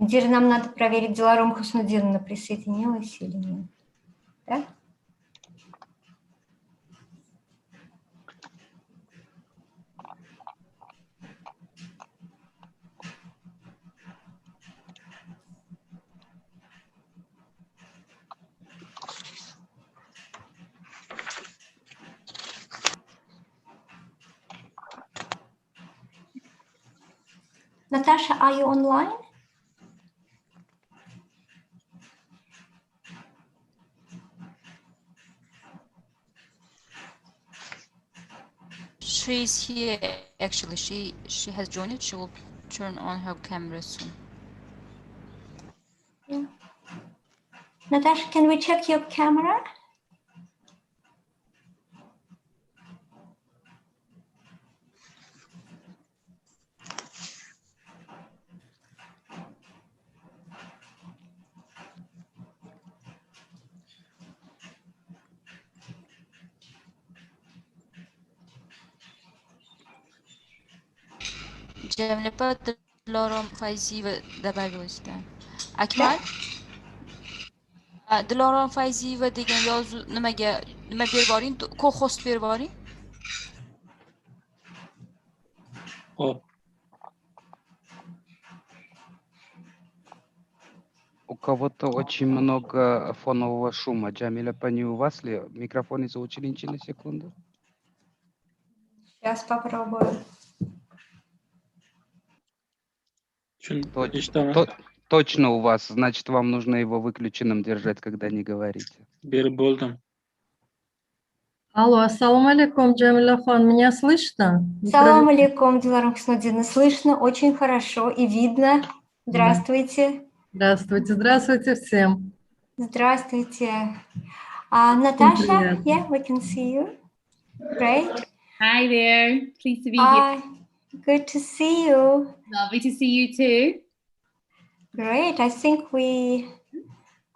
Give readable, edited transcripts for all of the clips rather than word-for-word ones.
Индира, нам надо проверить, Диларом Хуснудиновна присоединилась или нет. Да? Natasha, are you online? She's here. Actually, she has joined it. She will turn on her camera soon. Yeah. Natasha, can we check your camera? Jamila Dilorom Fayzieva добавилась, да. Akmal? Dilorom Fayzieva degan yozuv nima berib boring? Co-host berib boring. У кого-то очень много фонового шума. Джамиля, не у вас ли? Микрофон изучили на секунду. Сейчас попробую. Точно у вас. Значит, вам нужно его выключенным держать, когда не говорите. Алло, ассаламу алейкум, Джамиля Хан, меня слышно? Салам алейкум, Диларом Хуснудиновна. Слышно очень хорошо и видно. Здравствуйте. Здравствуйте, здравствуйте всем. Здравствуйте. Natasha, yeah, we can see you. Great. Hi there. Pleased to be Hi. here. Good to see you. Lovely to see you too. Great. I think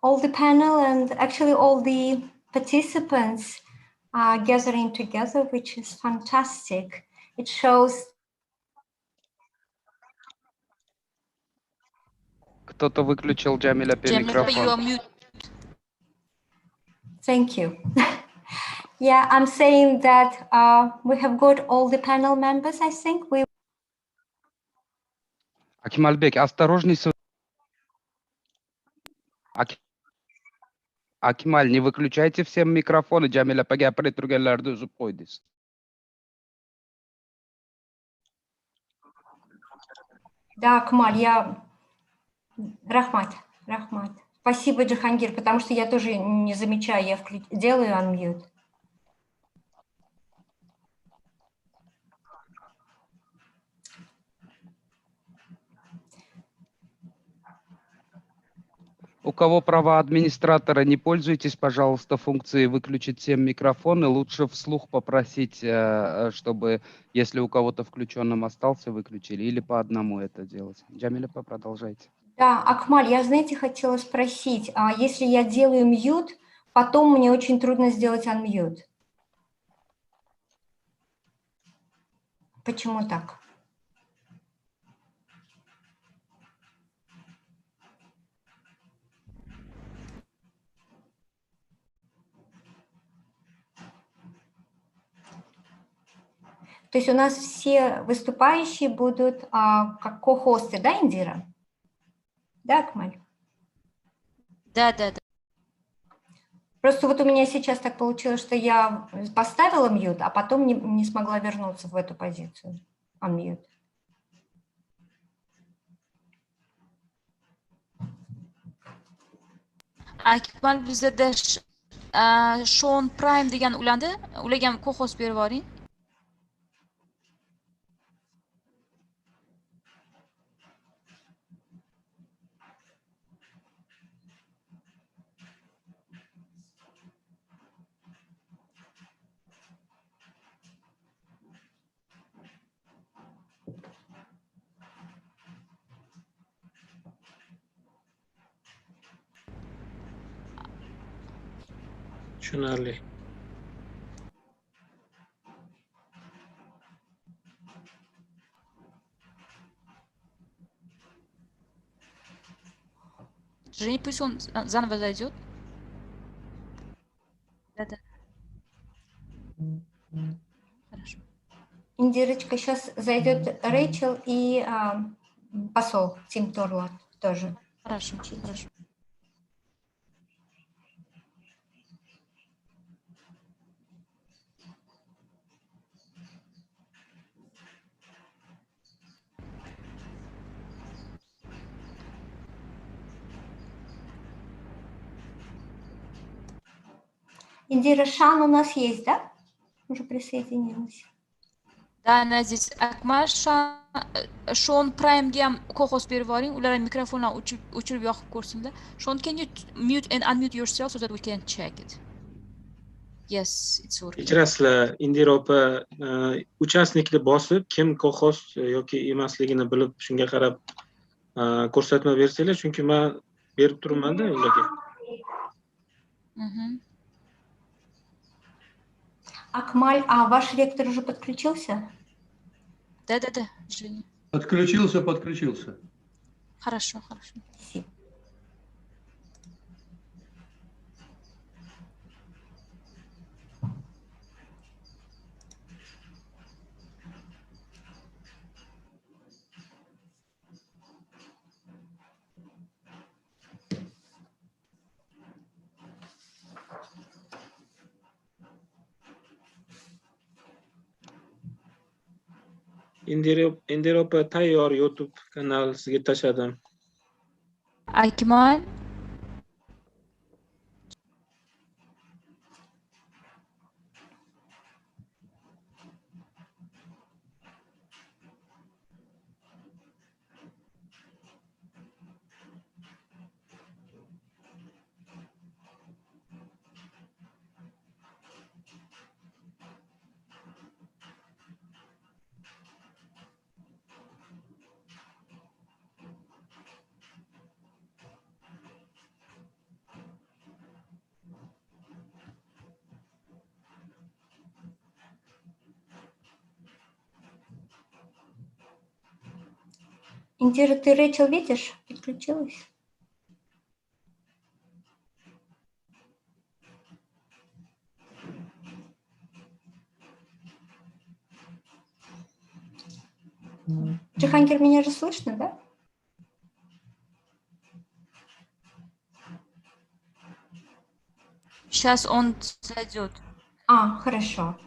all the panel and actually all the participants are gathering together, which is fantastic. It shows. Кто-то выключил Джамиля микрофон. Thank you. Yeah, I'm saying that we have got all the panel members, I think. Акимальбек, осторожней. Акималь, не выключайте всем микрофоны. Джамиля пагапри тургалларды үзүп койдуз. Да, Акмаль, Рахмат. Спасибо, Джахангир, потому что я тоже не замечаю, я делаю unmute. У кого права администратора, не пользуйтесь, пожалуйста, функцией выключить всем микрофоны. Лучше вслух попросить, чтобы, если у кого-то включенным остался, выключили. Или по одному это делать. Джамиля, продолжайте. Да, Акмаль, я, знаете, хотела спросить, если я делаю mute, потом мне очень трудно сделать unmute. Почему так? То есть у нас все выступающие будут как ко-хосты, да, Индира? Да, Акмаль? Да. Просто вот у меня сейчас так получилось, что я поставила mute, а потом не смогла вернуться в эту позицию. Unmute. Akmal bizda Sean Prime degan ulandi. Ularga ham co-host berib boring. Tushunarli. Жени, пусть он заново зайдет. Да-да. Хорошо. Индирочка, сейчас зайдет Рэйчел и посол Тим Торлот тоже. Хорошо, хорошо. Индира, Шан у нас есть, да? Уже присоединилась. Да, она здесь. Akmal, Sean Prime'ga ham qo'ng'iroq berib yuboring. Ular mikrofonlar o'chirib yoqib ko'rsin-da. Sean, can you mute and unmute yourself so that we can check it? Yes, it's working. Kechirasizlar, Indira opa, uchastnikni bosib, kim kolxoz yoki emasligini bilib, shunga qarab ko'rsatma bersanglar, chunki men berib turibman-da ularga. Акмаль, а ваш ректор уже подключился? Да, Женя. Подключился. Хорошо. Спасибо. Indira opa tayyor YouTube kanal sizga tashladim. Akmal. Индира, ты Рэйчел видишь? Подключилась? Джихангир, меня же слышно, да? Сейчас он зайдет. Хорошо.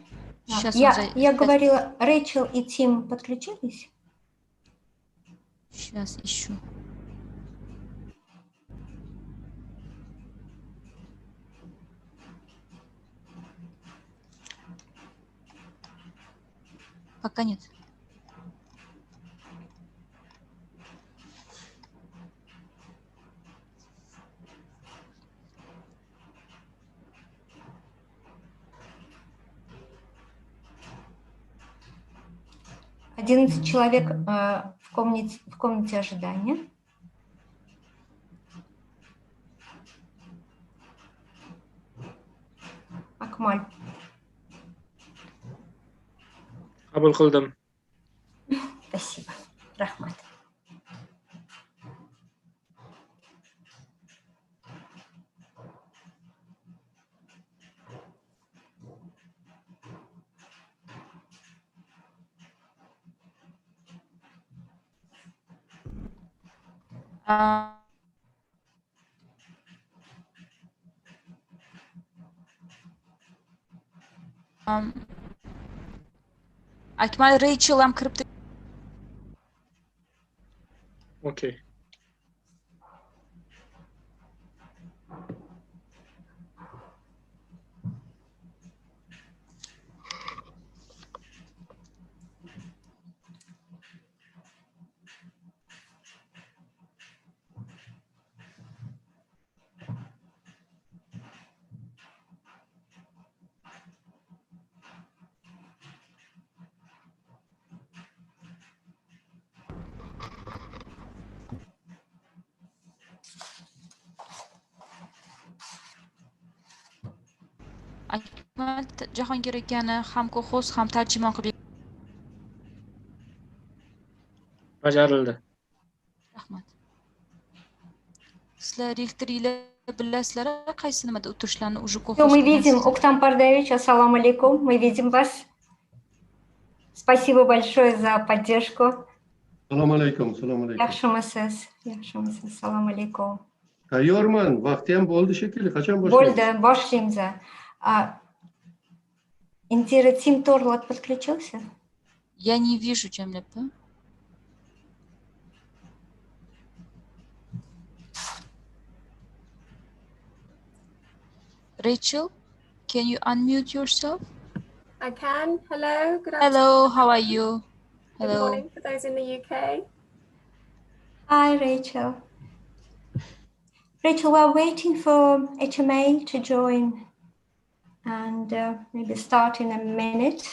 Сейчас Я говорила, Рэйчел и Тим подключились? Сейчас ищу. Пока нет. «11 человек в комнате ожидания. Акмаль. Qabul qildim. Спасибо. Рахмат. Akmal, Рэйчел ham kiribdi. Okay. Akmal Jahongir akani ham kolxoz, ham tarjimon qilib. Bajarildi. Rahmat. Sizlar rektorlar bilasizlar, qaysi nimada o'tirishlarni уже Все, мы видим, Уктам Пардевич, ассаламу алейкум, мы видим вас. Спасибо большое за поддержку. Salam alaikum, salam alaikum. Yaxshimisiz, assalomu alaykum. Tayyorman, vaqti ham bo'ldi shekilli. Qachon boshlaymiz? Bo'ldi, boshlaymiz. Интерактив торлот подключился? Я не вижу, Jamila opa. Rachel, can you unmute yourself? I can. Hello. Good afternoon. Hello, how are you? Good Hello. morning for those in the UK. Hi, Rachel. Rachel, we're waiting for HMA to join and maybe start in a minute.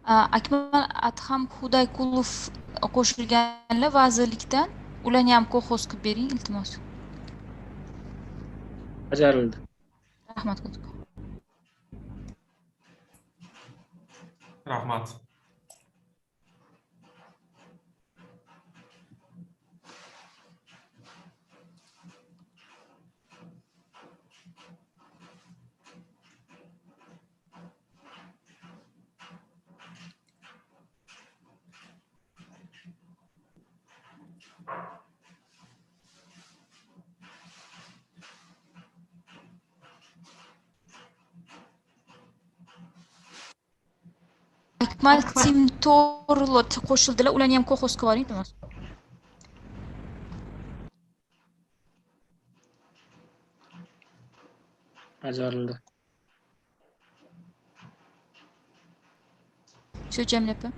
Akmal Adham Xudaykulov qo'shilganlar vazirlikdan, ularni ham kolxoz qilib bering, iltimos. Bajarildi. Rahmat Xudaykulov. Rahmat. Akmal Tim Torlot qo'shildilar, ularni ham kolxoz qilib oling, iltimos. Bajarildi. Shu Jamila opa.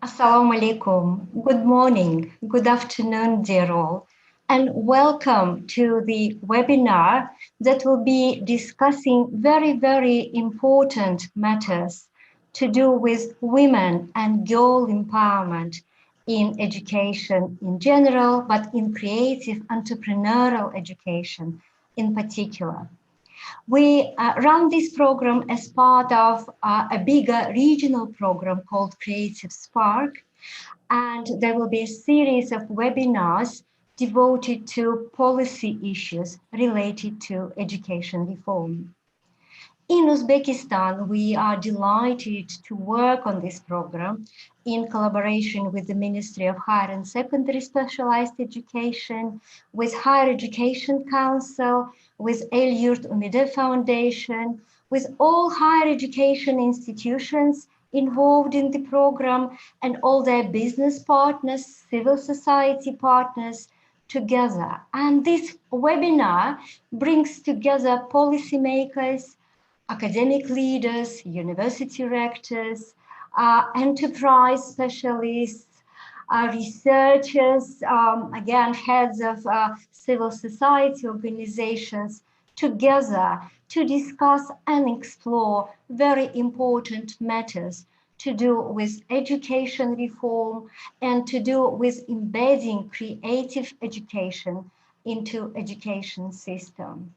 Assalamu alaikum. Good morning, good afternoon, dear all, and welcome to the webinar that will be discussing very, very important matters to do with women and girl empowerment in education in general, but in creative entrepreneurial education in particular. We run this program as part of a bigger regional program called Creative Spark, and there will be a series of webinars devoted to policy issues related to education reform. In Uzbekistan, we are delighted to work on this program in collaboration with the Ministry of Higher and Secondary Specialized Education, with Higher Education Council, with El-yurt Foundation, with all higher education institutions involved in the program and all their business partners, civil society partners together. And this webinar brings together policymakers, academic leaders, university rectors, enterprise specialists, researchers, again, heads of civil society organizations together to discuss and explore very important matters to do with education reform and to do with embedding creative education into education system.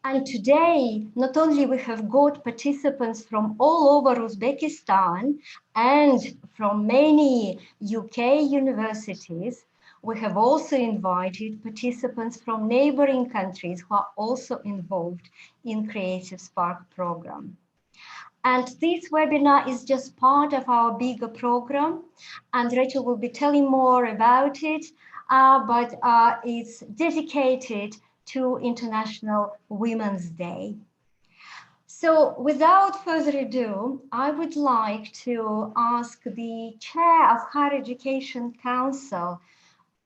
And today, not only we have got participants from all over Uzbekistan and from many UK universities, we have also invited participants from neighboring countries who are also involved in Creative Spark program. And this webinar is just part of our bigger program, and Rachel will be telling more about it, but it's dedicated to International Women's Day. So without further ado, I would like to ask the Chair of Higher Education Council,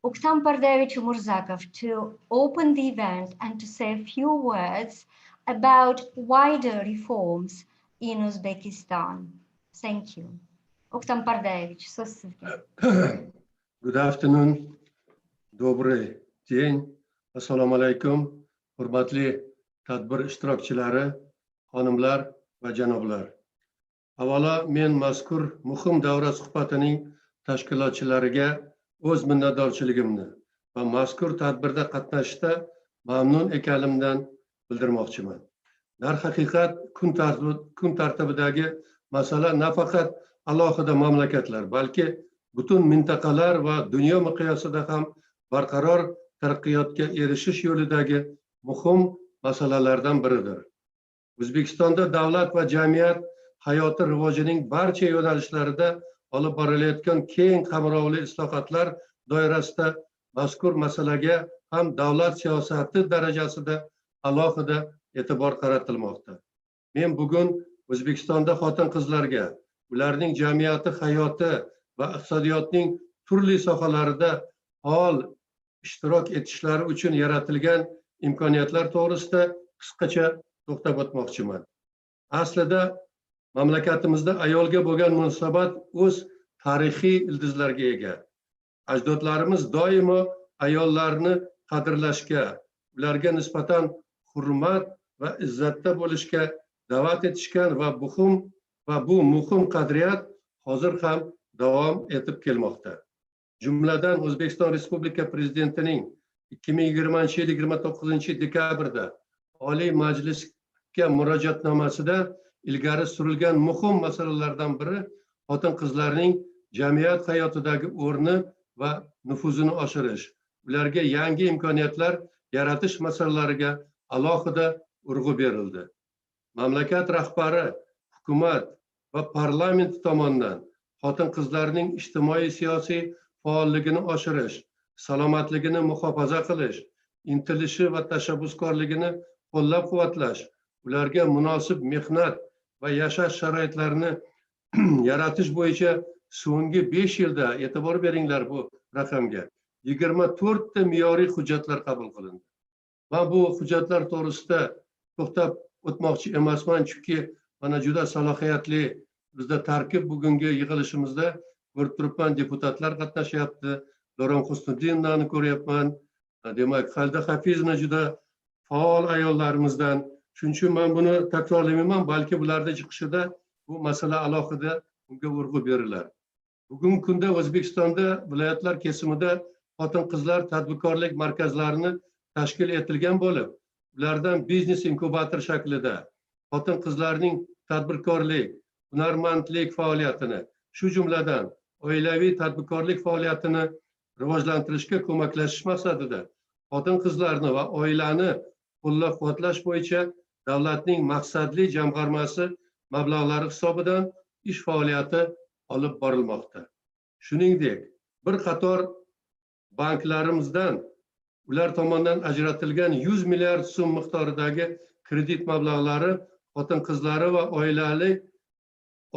Uktam Pardevich Murzakov, to open the event and to say a few words about wider reforms in Uzbekistan. Thank you. Uktam Pardevich, Good afternoon. Добрый день. Assalomu alaykum, hurmatli tadbir ishtirokchilari, xonimlar va janoblar. Avvalo, men mazkur muhim davra suhbatining tashkilotchilariga o'z minnatdorchiligimni va mazkur tadbirda qatnashishda mamnun ekanimdan bildirmoqchiman. Darhaqiqat, kun tartibidagi masala nafaqat alohida mamlakatlar, balki butun mintaqalar va dunyo miqyosida ham barqaror taraqqiyotga erishish yo'lidagi muhim masalalardan biridir. O'zbekistonda davlat va jamiyat hayoti rivojining barcha yo'nalishlarida olib borilayotgan keng qamrovli islohotlar doirasida mazkur masalaga ham davlat siyosati darajasida alohida e'tibor qaratilmoqda. Men bugun O'zbekistonda xotin-qizlarga, ularning jamiyati hayoti va iqtisodiyotning turli sohalarida faol ishtirok etishlari uchun yaratilgan imkoniyatlar to'g'risida qisqacha to'xtab o'tmoqchiman. Aslida mamlakatimizda ayolga bo'lgan munosabat o'z tarixiy ildizlariga ega. Ajdodlarimiz doimo ayollarni qadrlashga, ularga nisbatan hurmat va izzatda bo'lishga da'vat etishgan va bu muhim qadriyat hozir ham davom etib kelmoqda. Jumladan O'zbekiston Respublika Prezidentining 2020 yil 29 dekabrda Oliy Majlisga murojaatnomasida ilgari surilgan muhim masalalardan biri xotin-qizlarning jamiyat hayotidagi o'rni va nufuzini oshirish, ularga yangi imkoniyatlar yaratish masalalariga alohida urg'u berildi. Mamlakat rahbari, hukumat va parlament tomonidan xotin-qizlarning ijtimoiy siyosiy faolligini oshirish, salomatligini muhofaza qilish, intilishi va tashabbuskorligini qo'llab-quvvatlash, ularga munosib mehnat va yashash sharoitlarini yaratish bo'yicha so'nggi 5 yilda, e'tibor beringlar bu raqamga, 24 ta me'yoriy hujjatlar qabul qilindi. Va bu hujjatlar to'g'risida to'xtab o'tmoqchi emasman, chunki mana juda salohiyatli bizda tarkib bugungi yig'ilishimizda ko'rib turibman, deputatlar qatnashyapti, Do'ron Husniddinovni ko'ryapman, demak, Xalida Hafizovna juda faol ayollarimizdan. Shuning uchun men buni takrorlamayman, balki bularda chiqishida bu masala alohida unga urg'u berilar. Bugungi kunda O'zbekistonda viloyatlar kesimida xotin-qizlar tadbirkorlik markazlarini tashkil etilgan bo'lib, ulardan biznes inkubator shaklida xotin-qizlarning tadbirkorlik, hunarmandlik faoliyatini, shu jumladan oilaviy tadbirkorlik faoliyatini rivojlantirishga ko'maklashish maqsadida xotin-qizlarni va oilani qo'llab-quvvatlash bo'yicha davlatning maqsadli jamg'armasi mablag'lari hisobidan ish faoliyati olib borilmoqda. Shuningdek, bir qator banklarimizdan ular tomonidan ajratilgan 100 milliard so'm miqdoridagi kredit mablag'lari xotin-qizlari va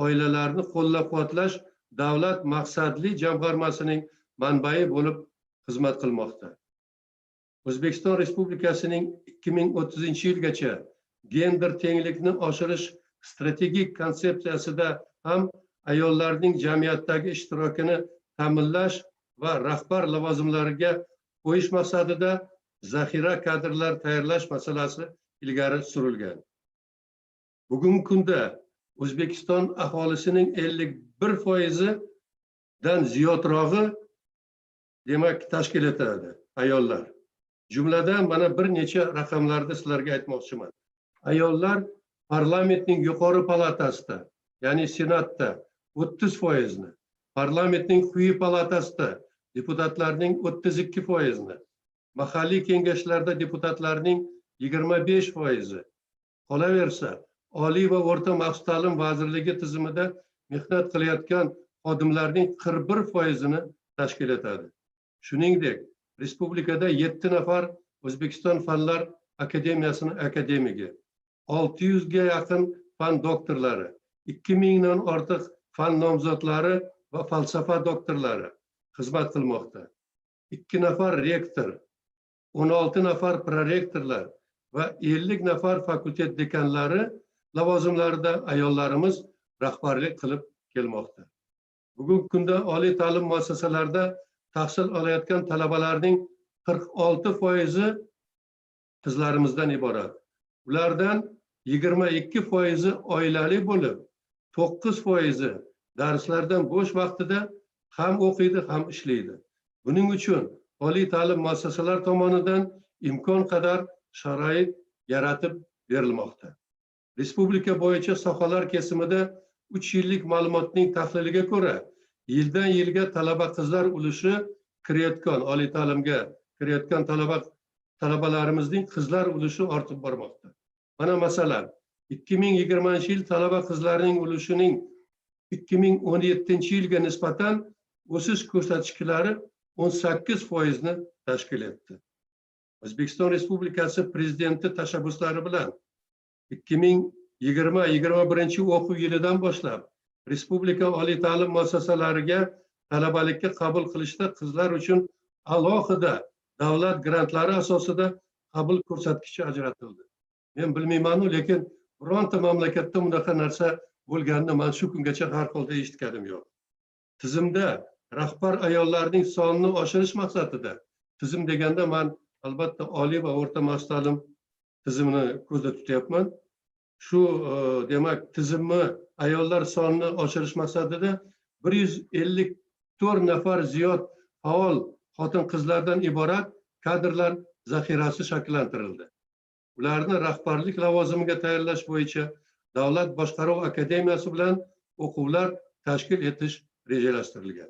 oilalarni qo'llab-quvvatlash davlat maqsadli jamg'armasining manbai bo'lib xizmat qilmoqda. O'zbekiston Respublikasining 2030 yilgacha gender tenglikni oshirish strategik konsepsiyasida ham ayollarning jamiyatdagi ishtirokini ta'minlash va rahbar lavozimlariga qo'yish maqsadida zaxira kadrlar tayyorlash masalasi ilgari surilgan. Bugungi kunda O'zbekiston aholisining 51%dan ziyodrog'i demak tashkil etadi ayollar. Jumladan mana bir necha raqamlarni sizlarga aytmoqchiman. Ayollar parlamentning yuqori palatasida, ya'ni senatda 30%ni, parlamentning quyi palatasida deputatlarning 32%ni, mahalliy kengashlarda deputatlarning 25%, qolaversa Oliy va o'rta maxsus ta'lim vazirligi tizimida mehnat qilayotgan xodimlarning 41%ni tashkil etadi. Shuningdek, respublikada 7 nafar O'zbekiston Fanlar akademiyasining akademigi, 600 ga yaqin fan doktorlari, 2000 dan ortiq fan nomzodlari va falsafa doktorlari xizmat qilmoqda. 2 nafar rektor, 16 nafar prorektorlar va 50 nafar fakultet dekanlari lavozimlarida ayollarimiz rahbarlik qilib kelmoqda. Bugungi kunda oliy ta'lim muassasalarida tahsil olayotgan talabalarning 46% qizlarimizdan iborat. Ulardan 22% oilali bo'lib, 9% darslardan bo'sh vaqtida ham o'qiydi, ham ishlaydi. Buning uchun oliy ta'lim muassasalari tomonidan imkon qadar sharoit yaratib berilmoqda. Respublika bo'yicha sohalar kesimida 3 yillik ma'lumotning tahliliga ko'ra, yildan yilga talaba qizlar ulushi kirayotgan, oliy ta'limga kirayotgan talabalarimizning qizlar ulushi ortib bormoqda. Mana masalan, 2020-yil talaba qizlarining ulushining 2017-yilga nisbatan o'sish ko'rsatkichlari 18% ni tashkil etdi. O'zbekiston Respublikasi Prezidenti tashabbuslari bilan 2020-21 o'quv yilidan boshlab Respublika oliy ta'lim muassasalariga talabalikka qabul qilishda qizlar uchun alohida davlat grantlari asosida qabul ko'rsatkichi ajratildi. Men bilmayman-ku, lekin bironta mamlakatda bunaqa narsa bo'lganini men shu kungacha har holda eshitganim yo'q. Tizimda rahbar ayollarning sonini oshirish maqsadida, tizim deganda men albatta oliy va o'rta maxsus ta'lim tizimini ko'zda tutyapman. Shu demak tizimni ayollar sonini oshirish maqsadida 154 nafar ziyod faol xotin-qizlardan iborat kadrlar zaxirasi shakllantirildi. Ularni rahbarlik lavozimiga tayyorlash bo'yicha Davlat boshqaruv akademiyasi bilan o'quvlar tashkil etish rejalashtirilgan.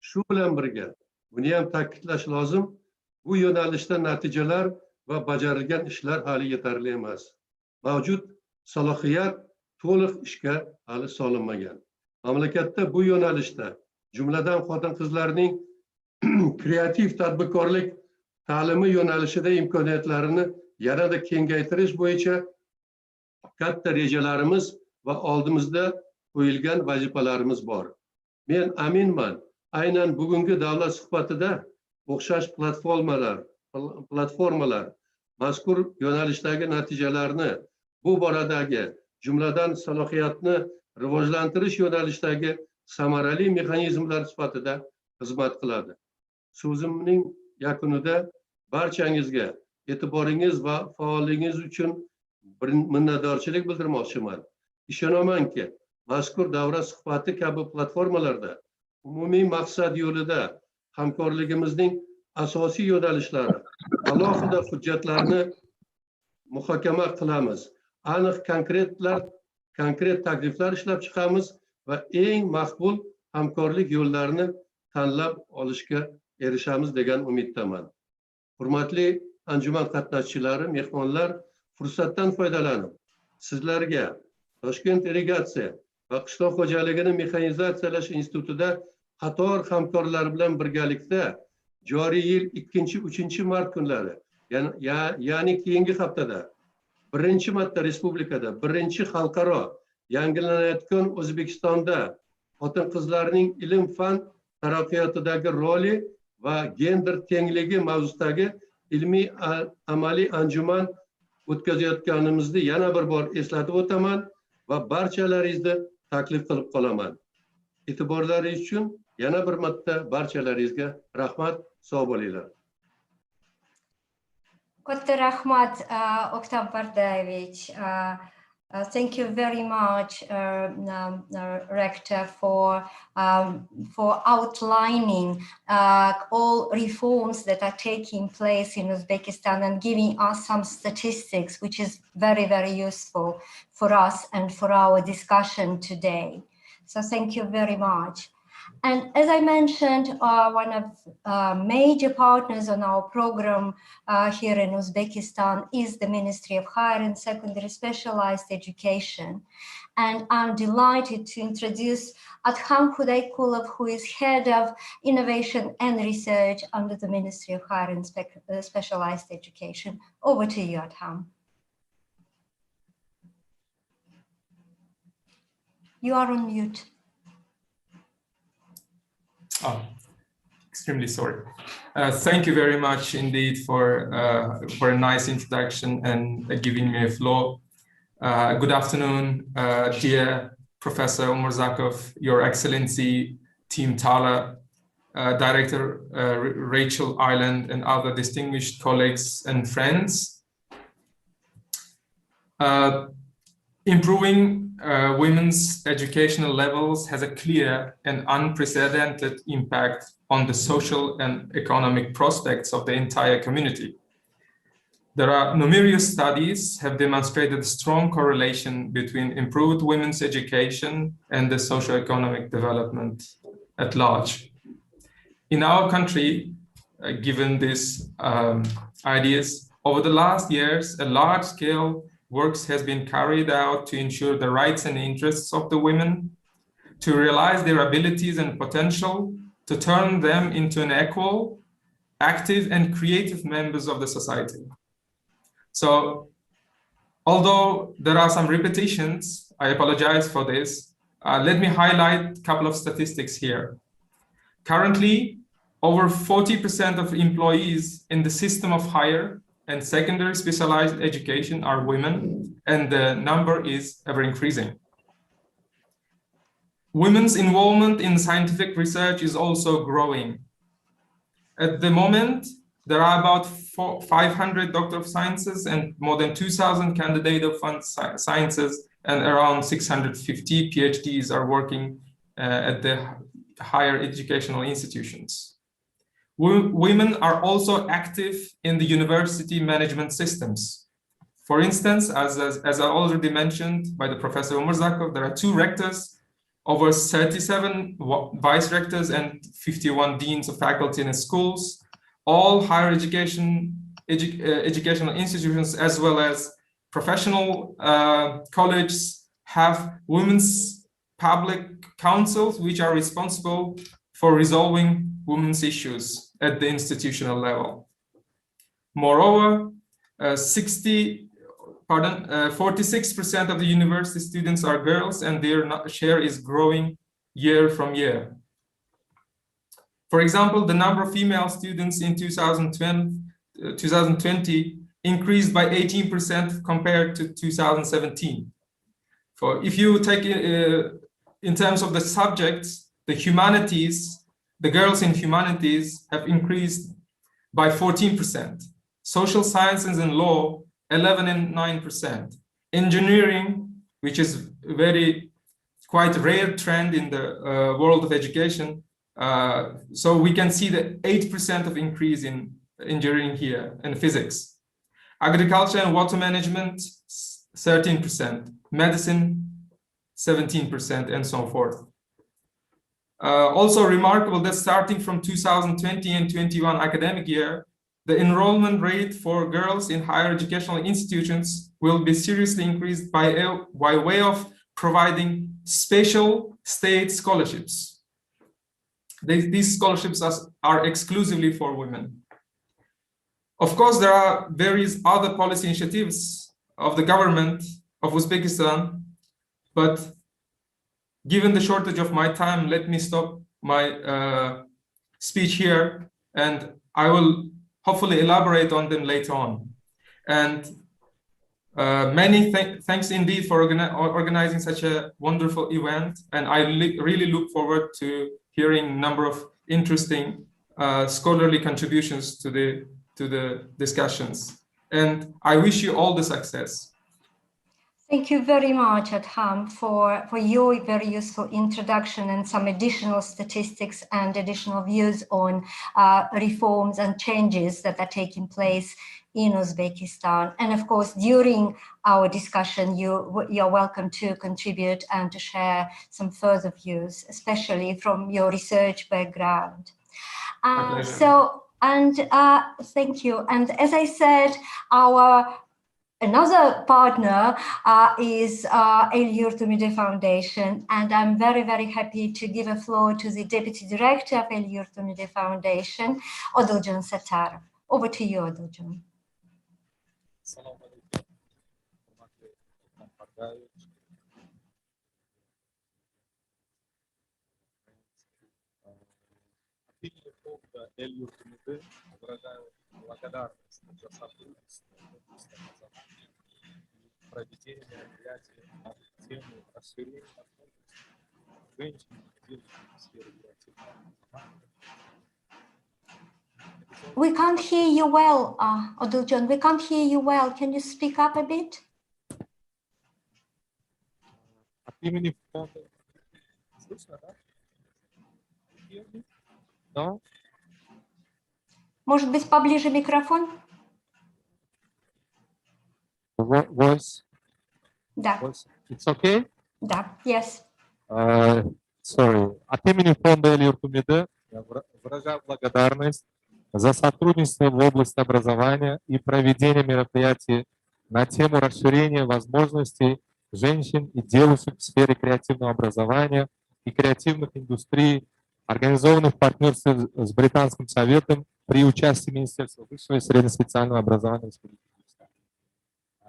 Shu bilan birga, buni ham ta'kidlash lozim, bu yo'nalishda natijalar va bajarilgan ishlar hali yetarli emas. Mavjud salohiyat to'liq ishga hali solinmagan. Mamlakatda bu yo'nalishda, jumladan xotin-qizlarning kreativ tadbirkorlik ta'limi yo'nalishida imkoniyatlarini yanada kengaytirish bo'yicha katta rejalarimiz va oldimizda qo'yilgan vazifalarimiz bor. Men aminman, aynan bugungi davlat suhbatida o'xshash platformalar mazkur yo'nalishdagi natijalarni, bu boradagi jumladan salohiyatni rivojlantirish yo'nalishidagi samarali mexanizmlar sifatida xizmat qiladi. So'zimning yakunida barchangizga e'tiboringiz va faolligingiz uchun minnatdorchilik bildirmoqchiman. Ishonamanki, mazkur davra suhbati kabi platformalarda umumiy maqsad yo'lida hamkorligimizning asosiy yo'nalishlari, alohida hujjatlarni muhokama qilamiz. Aniq konkret takliflar ishlab chiqamiz va eng maqbul hamkorlik yo'llarini tanlab olishga erishamiz degan umiddaman. Hurmatli anjuman qatnashchilari, mehmonlar, fursatdan foydalanib sizlarga Toshkent irrigatsiya va qishloq xo'jaligini mexanizatsiyalash institutida qator hamkorlar bilan birgalikda joriy yil 2-3 mart kunlari, ya'ni keyingi haftada birinchi marta respublikada, birinchi xalqaro yangilanayotgan O'zbekistonda xotin-qizlarning ilm-fan taraqqiyotidagi roli va gender tengligi mavzusidagi ilmiy amaliy anjuman o'tkazayotganimizni yana bir bor eslatib o'taman va barchalaringizni taklif qilib qolaman. E'tiborlaringiz uchun yana bir marta barchalaringizga rahmat, sog' bo'linglar. Katta rahmat, Oktam Pardayevich. Thank you very much, Rector, for outlining all reforms that are taking place in Uzbekistan and giving us some statistics, which is very, very useful for us and for our discussion today. So thank you very much. And as I mentioned, one of major partners on our program here in Uzbekistan is the Ministry of Higher and Secondary Specialized Education. And I'm delighted to introduce Adham Khudaykulov, who is Head of Innovation and Research under the Ministry of Higher and Specialized Education. Over to you, Adham. You are on mute. Oh, extremely sorry. Thank you very much indeed for a nice introduction and giving me a floor. Good afternoon, dear Professor Umarzakov, Your Excellency, Team Tala, Director Rachel Ireland, and other distinguished colleagues and friends. Improving women's educational levels has a clear and unprecedented impact on the social and economic prospects of the entire community. There are numerous studies have demonstrated a strong correlation between improved women's education and the socioeconomic development at large. In our country, given these ideas, over the last years, a large-scale works has been carried out to ensure the rights and interests of the women, to realize their abilities and potential, to turn them into an equal, active, and creative members of the society. So, although there are some repetitions, I apologize for this. Let me highlight a couple of statistics here. Currently, over 40% of employees in the system of higher and secondary specialized education are women, and the number is ever increasing. Women's involvement in scientific research is also growing. At the moment, there are about 500 Doctor of Sciences and more than 2,000 candidate of sciences, and around 650 PhDs are working at the higher educational institutions. Women are also active in the university management systems. For instance, as I already mentioned by the Professor Umarzakov, there are 2 rectors, over 37 vice rectors, and 51 deans of faculty in schools. All higher educational institutions, as well as professional colleges, have women's public councils, which are responsible for resolving women's issues at the institutional level. Moreover, 46% of the university students are girls, and their share is growing year from year. For example, the number of female students in 2020 increased by 18% compared to 2017. If you take in terms of the subjects, the humanities, the girls in humanities have increased by 14%. Social sciences and law, 11 and 9%. Engineering, which is quite rare trend in the world of education. So we can see the 8% of increase in engineering here, and physics. Agriculture and water management, 13%. Medicine, 17%, and so forth. Also remarkable that starting from 2020 and 21 academic year, the enrollment rate for girls in higher educational institutions will be seriously increased by way of providing special state scholarships. These scholarships are exclusively for women. Of course, there are various other policy initiatives of the government of Uzbekistan, but given the shortage of my time, let me stop my speech here, and I will hopefully elaborate on them later on. And many thanks indeed for organizing such a wonderful event, and I really look forward to hearing a number of interesting scholarly contributions to the discussions. And I wish you all the success. Thank you very much, Adham, for your very useful introduction and some additional statistics and additional views on reforms and changes that are taking place in Uzbekistan. And of course, during our discussion, you're welcome to contribute and to share some further views, especially from your research background. Thank you. And as I said, another partner is El-yurt Foundation, and I'm very, very happy to give a floor to the Deputy Director of El-yurt Foundation, Odiljon Satarov. Over to you, Odiljon. Проведение мероприятий на тему расширения женщин в сфере We can't hear you well, Odiljon. We can't hear you well. Can you speak up a bit? имени фонда... Слышно, да? No? Может быть, поближе микрофон? Voice? Да. Voice. It's okay? Да. Yes. Sorry. От имени фонда El-yurt я выражаю благодарность за сотрудничество в области образования и проведения мероприятий на тему расширения возможностей женщин и девушек в сфере креативного образования и креативных индустрий, организованных в партнерстве с Британским советом при участии Министерства высшего и среднеспециального образования Республики Узбекистан.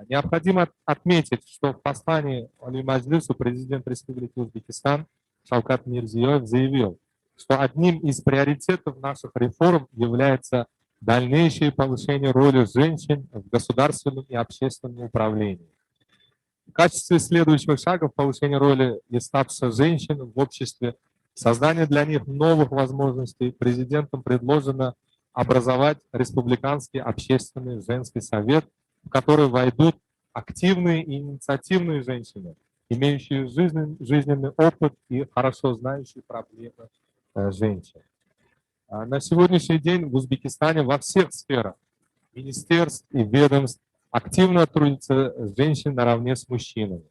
Необходимо отметить, что в послании Аль-Маджлису президент Республики Узбекистан Шавкат Мирзиёев заявил, что одним из приоритетов наших реформ является дальнейшее повышение роли женщин в государственном и общественном управлении. В качестве следующего шага в повышении роли и статуса женщин в обществе, создание для них новых возможностей, президентом предложено образовать Республиканский общественный женский совет, в который войдут активные и инициативные женщины, имеющие жизненный опыт и хорошо знающие проблемы женщин. На сегодняшний день в Узбекистане во всех сферах министерств и ведомств активно трудятся женщины наравне с мужчинами.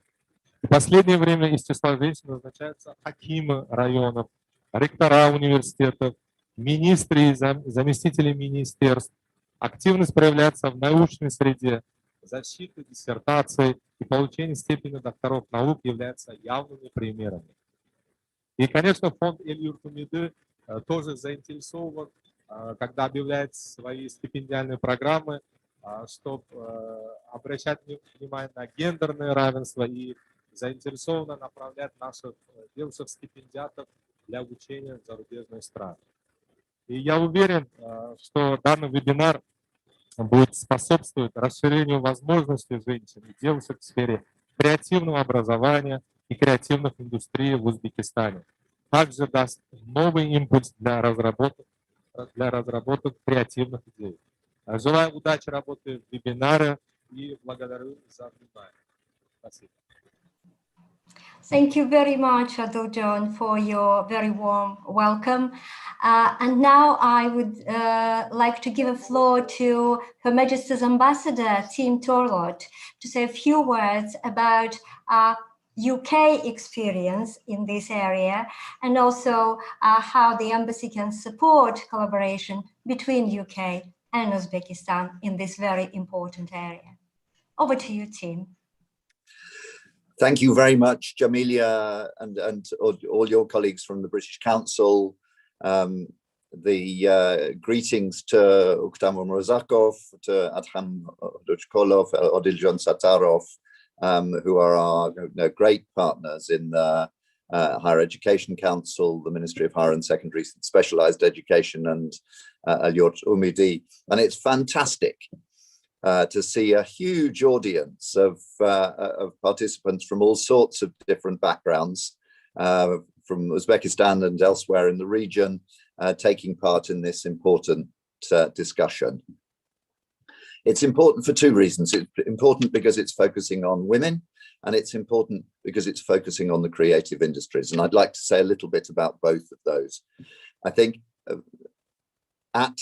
В последнее время из числа женщин назначаются хакимы районов, ректора университетов, министры и заместители министерств. Активность проявляется в научной среде, защита диссертаций и получение степени докторов наук являются явными примерами. И, конечно, фонд El-yurt тоже заинтересован, когда объявляет свои стипендиальные программы, чтобы обращать внимание на гендерное равенство и заинтересованно направлять наших девушек-стипендиатов для обучения в зарубежные страны. И я уверен, что данный вебинар будет способствовать расширению возможностей женщин и девушек в сфере креативного образования и креативных индустрий в Узбекистане. Также даст новый импульс для разработок креативных идей. Желаю удачи работы в вебинаре и благодарю за внимание. Спасибо. Thank you very much, Adil John, for your very warm welcome. And now I would like to give a floor to Her Majesty's Ambassador, Tim Torlot, to say a few words about UK experience in this area and also how the embassy can support collaboration between UK and Uzbekistan in this very important area. Over to you, Tim. Thank you very much, Jamilia, and all your colleagues from the British Council. The greetings to Uktam Razakov, to Adham Duchkolov, Odiljon Satarov, who are our great partners in the Higher Education Council, the Ministry of Higher and Secondary Specialised Education, and El-yurt Umidi. And it's fantastic to see a huge audience of participants from all sorts of different backgrounds, from Uzbekistan and elsewhere in the region, taking part in this important discussion. It's important for two reasons. It's important because it's focusing on women, and it's important because it's focusing on the creative industries. And I'd like to say a little bit about both of those. I think at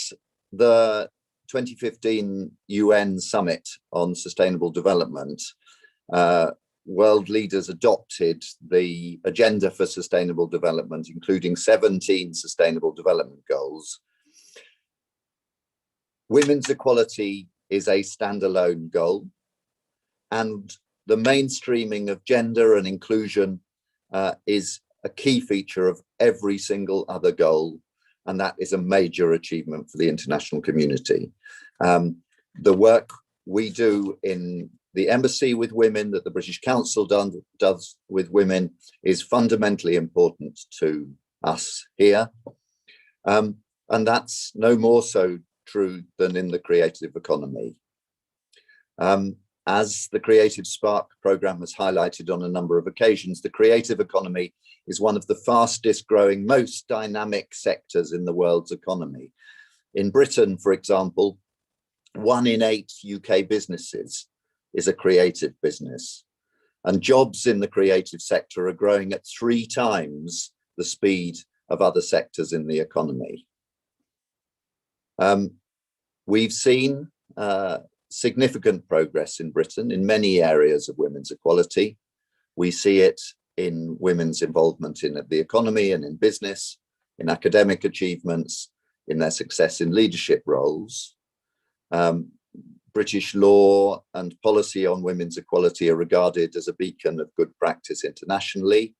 the 2015 UN Summit on Sustainable Development, world leaders adopted the Agenda for Sustainable Development, including 17 Sustainable Development Goals. Women's equality is a standalone goal, and the mainstreaming of gender and inclusion is a key feature of every single other goal, and that is a major achievement for the international community. The work we do in the embassy with women, that the British Council does with women, is fundamentally important to us here. And that's no more so true than in the creative economy. As the Creative Spark programme has highlighted on a number of occasions, the creative economy is one of the fastest growing, most dynamic sectors in the world's economy. In Britain, for example, 1 in 8 UK businesses is a creative business. And jobs in the creative sector are growing at 3 times the speed of other sectors in the economy. We've seen significant progress in Britain in many areas of women's equality. We see it in women's involvement in the economy and in business, in academic achievements, in their success in leadership roles. British law and policy on women's equality are regarded as a beacon of good practice internationally.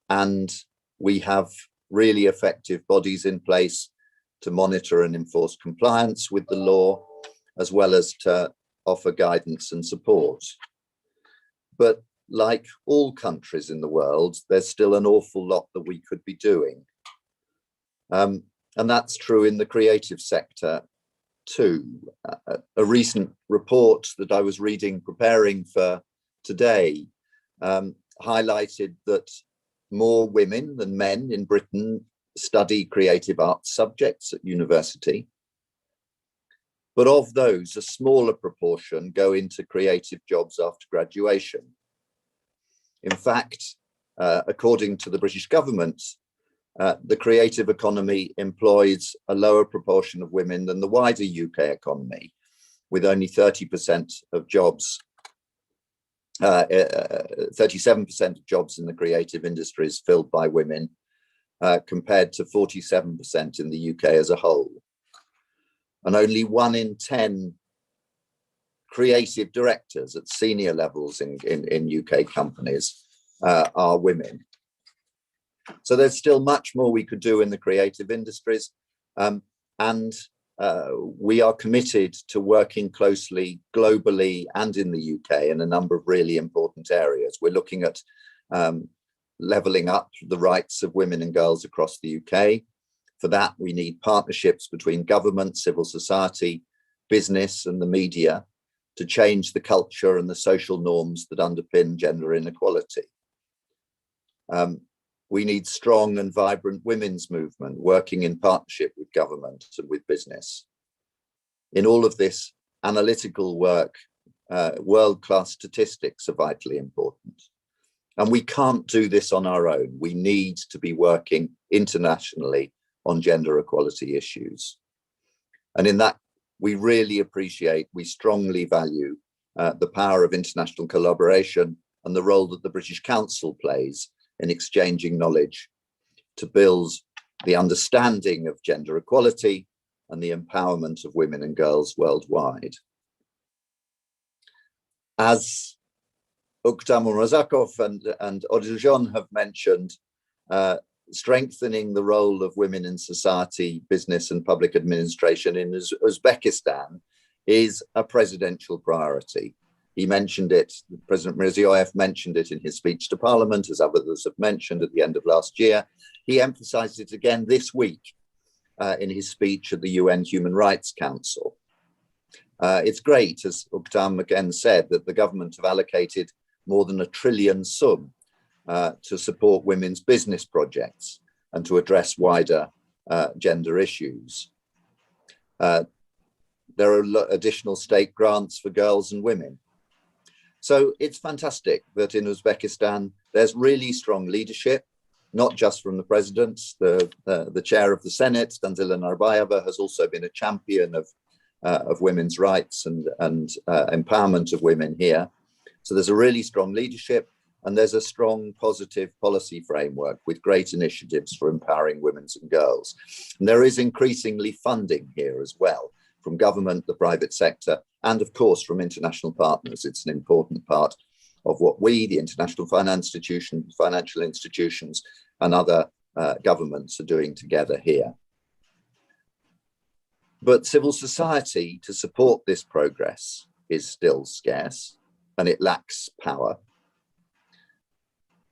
And we have really effective bodies in place to monitor and enforce compliance with the law, as well as to offer guidance and support. But like all countries in the world, there's still an awful lot that we could be doing. And that's true in the creative sector too. A recent report that I was reading, preparing for today, highlighted that more women than men in Britain study creative arts subjects at university. But of those, a smaller proportion go into creative jobs after graduation. In fact, according to the British government, the creative economy employs a lower proportion of women than the wider UK economy, with only 30% of jobs, 37% of jobs in the creative industries filled by women, compared to 47% in the UK as a whole. And only 1 in 10 creative directors at senior levels in UK companies are women. So there's still much more we could do in the creative industries. And we are committed to working closely globally and in the UK in a number of really important areas. We're looking at levelling up the rights of women and girls across the UK. For that, we need partnerships between government, civil society, business and the media to change the culture and the social norms that underpin gender inequality. We need strong and vibrant women's movement working in partnership with government and with business. In all of this analytical work, world-class statistics are vitally important. And we can't do this on our own. We need to be working internationally on gender equality issues. And in that, we really appreciate, we strongly value the power of international collaboration and the role that the British Council plays in exchanging knowledge to build the understanding of gender equality and the empowerment of women and girls worldwide. As Uktam Razakov and Odiljon have mentioned, strengthening the role of women in society, business and public administration in Uzbekistan is a presidential priority. He mentioned it, President Mirziyoyev mentioned it in his speech to Parliament, as others have mentioned at the end of last year. He emphasized it again this week in his speech at the UN Human Rights Council. It's great, as Uktam again said, that the government have allocated more than £1 trillion to support women's business projects and to address wider gender issues. There are additional state grants for girls and women. So it's fantastic that in Uzbekistan, there's really strong leadership, not just from the president. The chair of the Senate, Tanzila Narbayeva, has also been a champion of women's rights and empowerment of women here. So there's a really strong leadership, and there's a strong positive policy framework with great initiatives for empowering women and girls. And there is increasingly funding here as well, from government, the private sector, and of course from international partners. It's an important part of what we, the international financial institutions, and other governments are doing together here. But civil society to support this progress is still scarce, and it lacks power.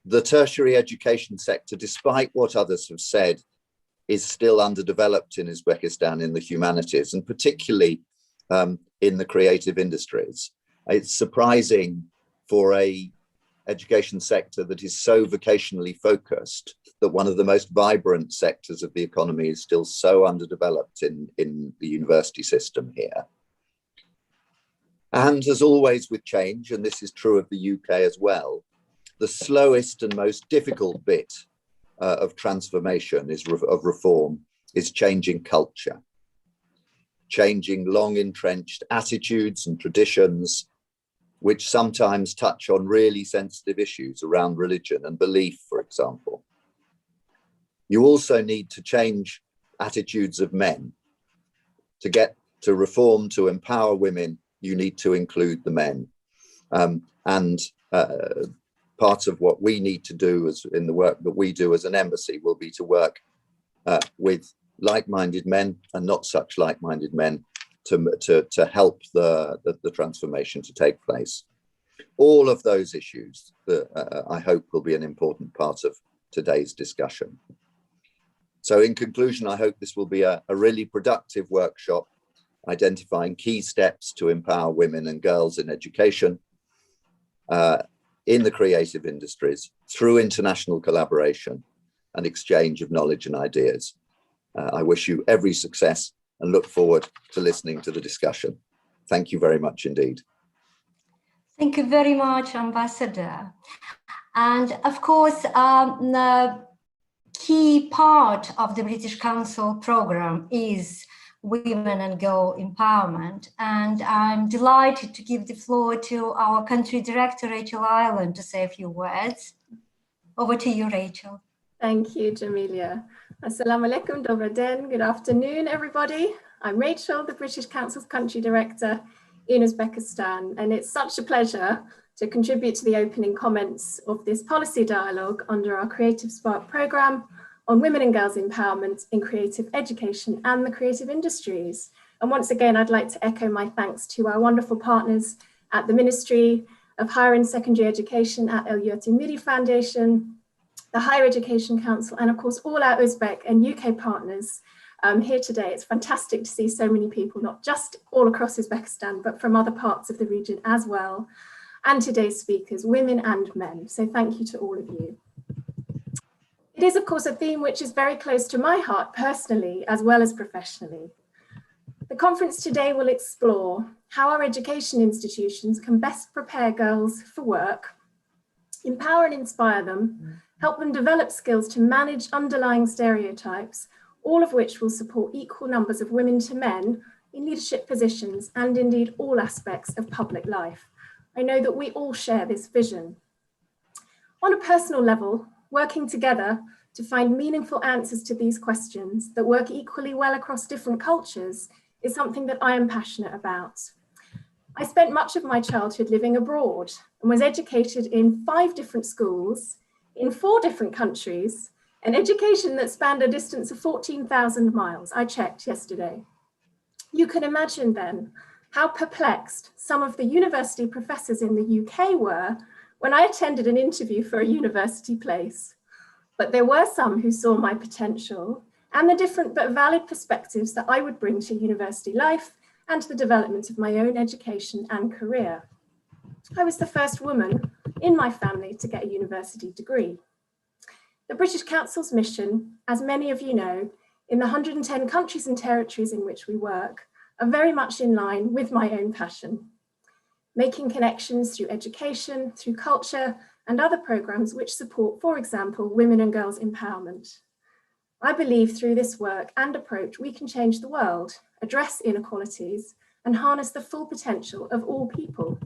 The tertiary education sector, despite what others have said, is still underdeveloped in Uzbekistan in the humanities, and particularly in the creative industries. It's surprising for an education sector that is so vocationally focused that one of the most vibrant sectors of the economy is still so underdeveloped in the university system here. And as always with change, and this is true of the UK as well, the slowest and most difficult bit of transformation of reform is changing culture, changing long entrenched attitudes and traditions, which sometimes touch on really sensitive issues around religion and belief, for example. You also need to change attitudes of men. To get to reform, to empower women, you need to include the men. Part of what we need to do in the work that we do as an embassy will be to work with like-minded men and not such like-minded men to help the transformation to take place. All of those issues that I hope will be an important part of today's discussion. So in conclusion, I hope this will be a really productive workshop identifying key steps to empower women and girls in education, in the creative industries, through international collaboration and exchange of knowledge and ideas. I wish you every success and look forward to listening to the discussion. Thank you very much indeed. Thank you very much, Ambassador. And of course, the key part of the British Council program is women and girl empowerment. And I'm delighted to give the floor to our country director, Rachel Ireland, to say a few words. Over to you, Rachel. Thank you, Jamelia. Assalamu alaikum, dobra den. Good afternoon, everybody. I'm Rachel, the British Council's country director in Uzbekistan, and it's such a pleasure to contribute to the opening comments of this policy dialogue under our Creative Spark programme on women and girls empowerment in creative education and the creative industries. And once again, I'd like to echo my thanks to our wonderful partners at the Ministry of Higher and Secondary Education at El-yurt Miri Foundation, the Higher Education Council, and of course, all our Uzbek and UK partners here today. It's fantastic to see so many people, not just all across Uzbekistan, but from other parts of the region as well. And today's speakers, women and men. So thank you to all of you. It is, of course, a theme which is very close to my heart personally, as well as professionally. The conference today will explore how our education institutions can best prepare girls for work, empower and inspire them, help them develop skills to manage underlying stereotypes, all of which will support equal numbers of women to men in leadership positions and indeed all aspects of public life. I know that we all share this vision. On a personal level, working together to find meaningful answers to these questions that work equally well across different cultures is something that I am passionate about. I spent much of my childhood living abroad and was educated in 5 different schools in 4 different countries, an education that spanned a distance of 14,000 miles. I checked yesterday. You can imagine then how perplexed some of the university professors in the UK were when I attended an interview for a university place. But there were some who saw my potential and the different but valid perspectives that I would bring to university life and to the development of my own education and career. I was the first woman in my family to get a university degree. The British Council's mission, as many of you know, in the 110 countries and territories in which we work, are very much in line with my own passion. Making connections through education, through culture, and other programs which support, for example, women and girls empowerment. I believe through this work and approach, we can change the world, address inequalities, and harness the full potential of all people.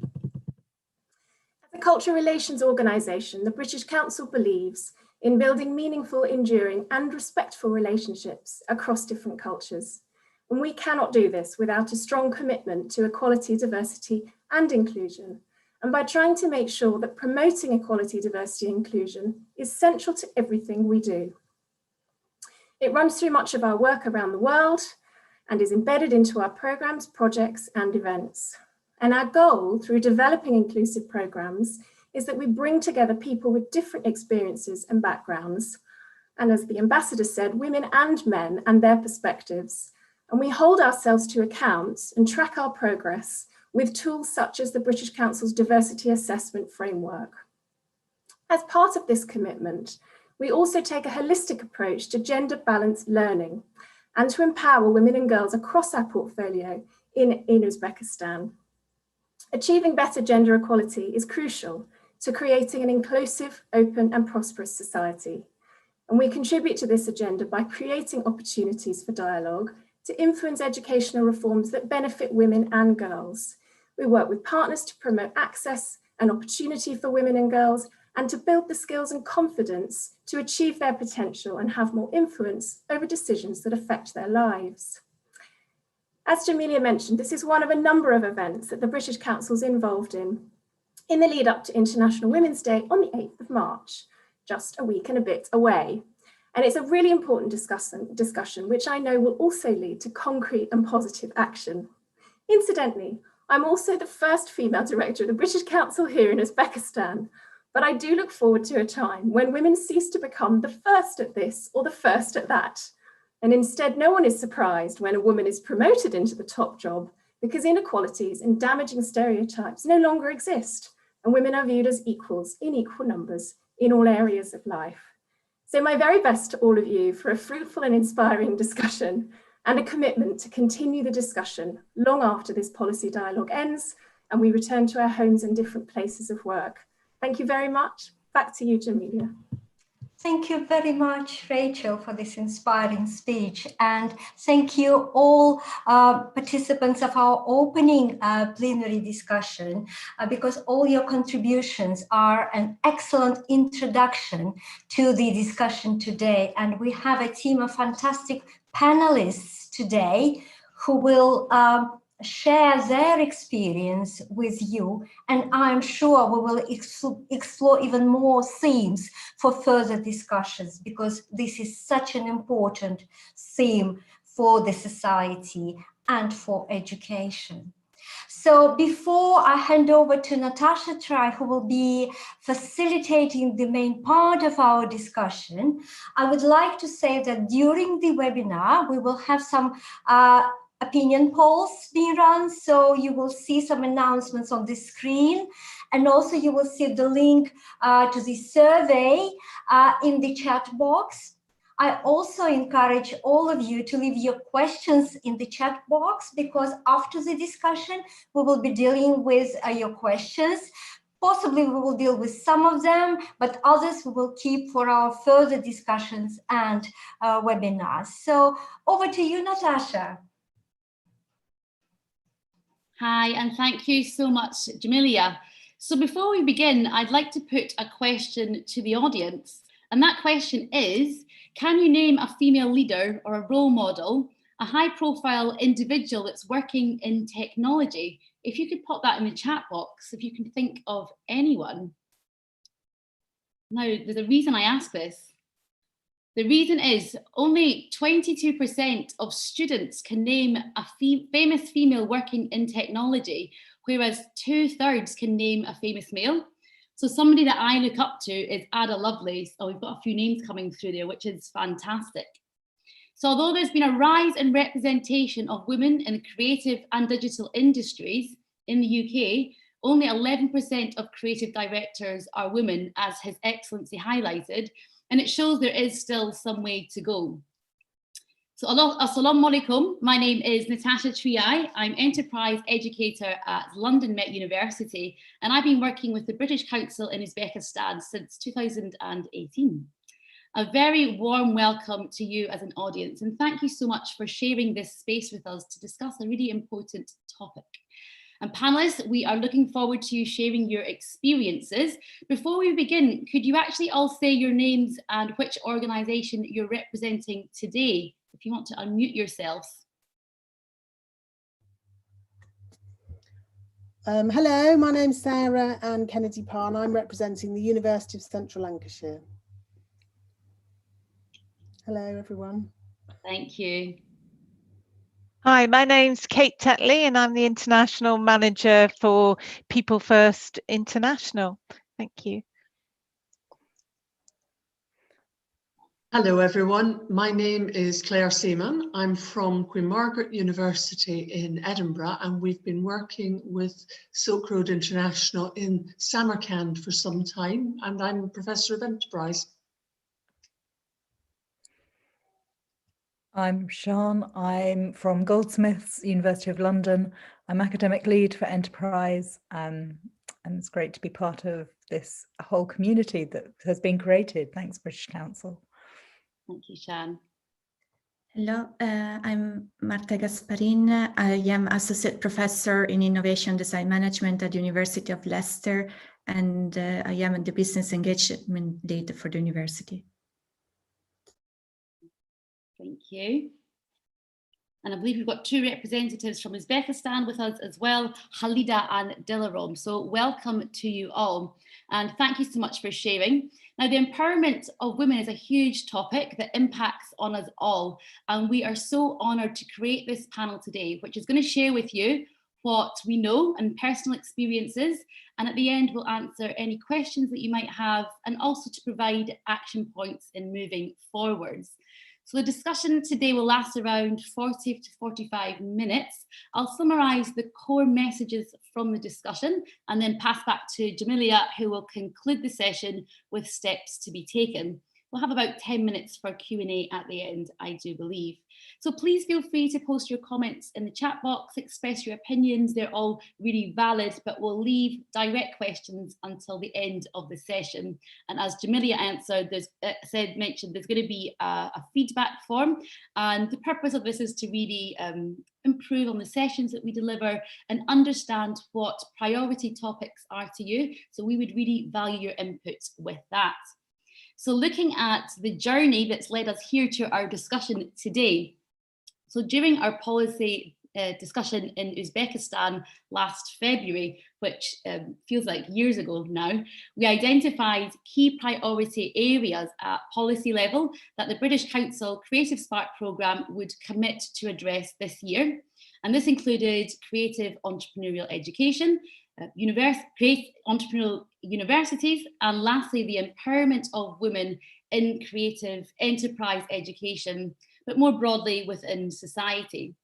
As a cultural relations organisation, the British Council believes in building meaningful, enduring, and respectful relationships across different cultures. And we cannot do this without a strong commitment to equality, diversity, and inclusion, and by trying to make sure that promoting equality, diversity, and inclusion is central to everything we do. It runs through much of our work around the world and is embedded into our programs, projects, and events. And our goal through developing inclusive programs is that we bring together people with different experiences and backgrounds, and as the ambassador said, women and men and their perspectives, and we hold ourselves to account and track our progress with tools such as the British Council's Diversity Assessment Framework. As part of this commitment, we also take a holistic approach to gender-balanced learning and to empower women and girls across our portfolio in Uzbekistan. Achieving better gender equality is crucial to creating an inclusive, open and prosperous society. And we contribute to this agenda by creating opportunities for dialogue to influence educational reforms that benefit women and girls. We work with partners to promote access and opportunity for women and girls, and to build the skills and confidence to achieve their potential and have more influence over decisions that affect their lives. As Jamelia mentioned, this is one of a number of events that the British Council is involved in the lead up to International Women's Day on the 8th of March, just a week and a bit away. And it's a really important discussion, which I know will also lead to concrete and positive action. Incidentally, I'm also the first female director of the British Council here in Uzbekistan, but I do look forward to a time when women cease to become the first at this or the first at that. And instead, no one is surprised when a woman is promoted into the top job, because inequalities and damaging stereotypes no longer exist, and women are viewed as equals in equal numbers in all areas of life. So my very best to all of you for a fruitful and inspiring discussion, and a commitment to continue the discussion long after this policy dialogue ends and we return to our homes and different places of work. Thank you very much. Back to you, Jamelia. Thank you very much, Rachel, for this inspiring speech. And thank you all participants of our opening plenary discussion, because all your contributions are an excellent introduction to the discussion today. And we have a team of fantastic panelists today who will share their experience with you, and I'm sure we will explore even more themes for further discussions, because this is such an important theme for the society and for education. So before I hand over to Natasha Try, who will be facilitating the main part of our discussion, I would like to say that during the webinar, we will have some opinion polls being run, so you will see some announcements on the screen, and also you will see the link to the survey in the chat box. I also encourage all of you to leave your questions in the chat box, because after the discussion, we will be dealing with your questions. Possibly we will deal with some of them, but others we will keep for our further discussions and webinars. So over to you, Natasha. Hi, and thank you so much, Jamelia. So before we begin, I'd like to put a question to the audience. And that question is, can you name a female leader or a role model, a high-profile individual that's working in technology? If you could pop that in the chat box, if you can think of anyone. Now, there's a reason I ask this. The reason is only 22% of students can name a famous female working in technology, whereas 2/3 can name a famous male. So somebody that I look up to is Ada Lovelace. Oh, we've got a few names coming through there, which is fantastic. So although there's been a rise in representation of women in the creative and digital industries in the UK, only 11% of creative directors are women, as His Excellency highlighted, and it shows there is still some way to go. So assalamu alaikum, my name is Natasha Triai. I'm Enterprise Educator at London Met University, and I've been working with the British Council in Uzbekistan since 2018. A very warm welcome to you as an audience, and thank you so much for sharing this space with us to discuss a really important topic. And panelists, we are looking forward to you sharing your experiences. Before we begin, could you actually all say your names and which organisation you're representing today, if you want to unmute yourselves? Hello, my name's Sarah Ann Kennedy Parn. I'm representing the University of Central Lancashire. Hello, everyone. Thank you. Hi, my name's Kate Tetley and I'm the International Manager for People First International. Thank you. Hello, everyone. My name is Claire Seaman. I'm from Queen Margaret University in Edinburgh, and we've been working with Silk Road International in Samarkand for some time, and I'm a Professor of Enterprise. I'm Sian. I'm from Goldsmiths, University of London. I'm academic lead for enterprise, and it's great to be part of this whole community that has been created. Thanks, British Council. Thank you, Shan. Hello, I'm Marta Gasparin. I am Associate Professor in Innovation Design Management at the University of Leicester, and I am the Business Engagement Lead for the university. Thank you. And I believe we've got two representatives from Uzbekistan with us as well, Khalida and Dilarom. So welcome to you all. And thank you so much for sharing. Now, the empowerment of women is a huge topic that impacts on us all. And we are so honoured to create this panel today, which is going to share with you what we know and personal experiences. And at the end, we'll answer any questions that you might have and also to provide action points in moving forwards. So the discussion today will last around 40 to 45 minutes. I'll summarise the core messages from the discussion and then pass back to Jamilia, who will conclude the session with steps to be taken. We'll have about 10 minutes for Q&A at the end, I do believe. So please feel free to post your comments in the chat box, express your opinions. They're all really valid, but we'll leave direct questions until the end of the session. And as Jamilia mentioned, there's going to be a feedback form. And the purpose of this is to really improve on the sessions that we deliver and understand what priority topics are to you. So we would really value your input with that. So looking at the journey that's led us here to our discussion today. So during our policy discussion in Uzbekistan last February, which feels like years ago now, we identified key priority areas at policy level that the British Council Creative Spark programme would commit to address this year. And this included creative entrepreneurial education, entrepreneurial universities, and lastly, the empowerment of women in creative enterprise education, but more broadly within society.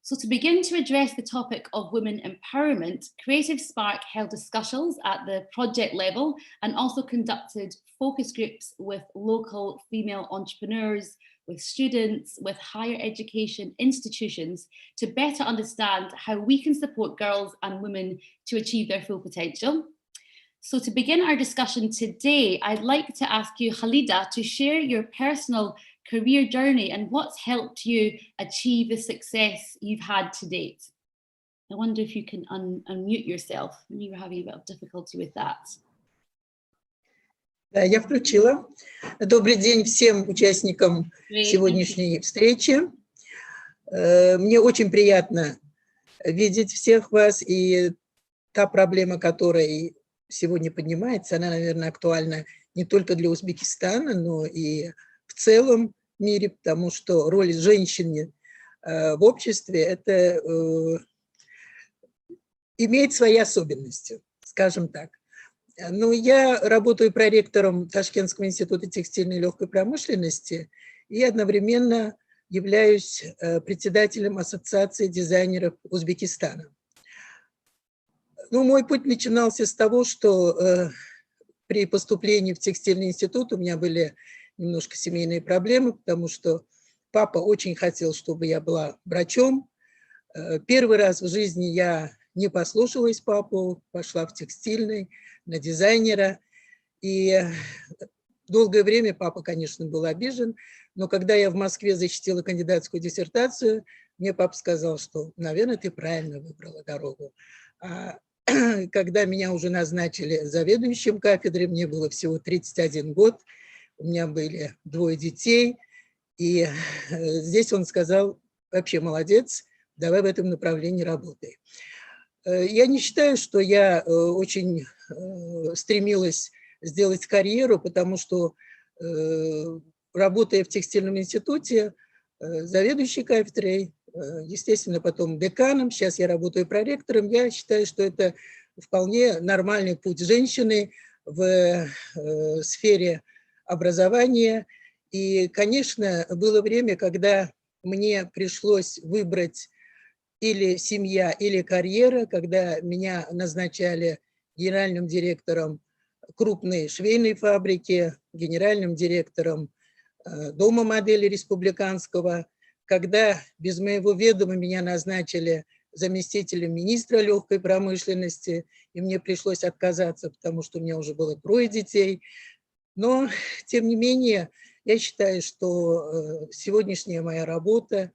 So to begin to address the topic of women empowerment, Creative Spark held discussions at the project level and also conducted focus groups with local female entrepreneurs, with students, with higher education institutions to better understand how we can support girls and women to achieve their full potential. So to begin our discussion today, I'd like to ask you, Khalida, to share your personal career journey and what's helped you achieve the success you've had to date. I wonder if you can unmute yourself. Maybe you're having a bit of difficulty with that. Да, я включила. Добрый день всем участникам сегодняшней встречи. Мне очень приятно видеть всех вас, и та проблема, которая сегодня поднимается, она, наверное, актуальна не только для Узбекистана, но и в целом мире, потому что роль женщины в обществе это имеет свои особенности, скажем так. Ну, я работаю проректором Ташкентского института текстильной и легкой промышленности и одновременно являюсь председателем Ассоциации дизайнеров Узбекистана. Ну, мой путь начинался с того, что при поступлении в текстильный институт у меня были немножко семейные проблемы, потому что папа очень хотел, чтобы я была врачом. Первый раз в жизни я не послушалась папу, пошла в текстильный, на дизайнера. И долгое время папа, конечно, был обижен, но когда я в Москве защитила кандидатскую диссертацию, мне папа сказал, что, наверное, ты правильно выбрала дорогу. А когда меня уже назначили заведующим кафедрой, мне было всего 31 год, у меня были 2 детей, и здесь он сказал, вообще молодец, давай в этом направлении работай. Я не считаю, что я очень стремилась сделать карьеру, потому что, работая в текстильном институте, заведующей кафедрой, естественно, потом деканом, сейчас я работаю проректором, я считаю, что это вполне нормальный путь женщины в сфере образования. И, конечно, было время, когда мне пришлось выбрать или семья, или карьера, когда меня назначали генеральным директором крупной швейной фабрики, генеральным директором Дома модели республиканского, когда без моего ведома меня назначили заместителем министра легкой промышленности, и мне пришлось отказаться, потому что у меня уже было 3 детей. Но, тем не менее, я считаю, что сегодняшняя моя работа,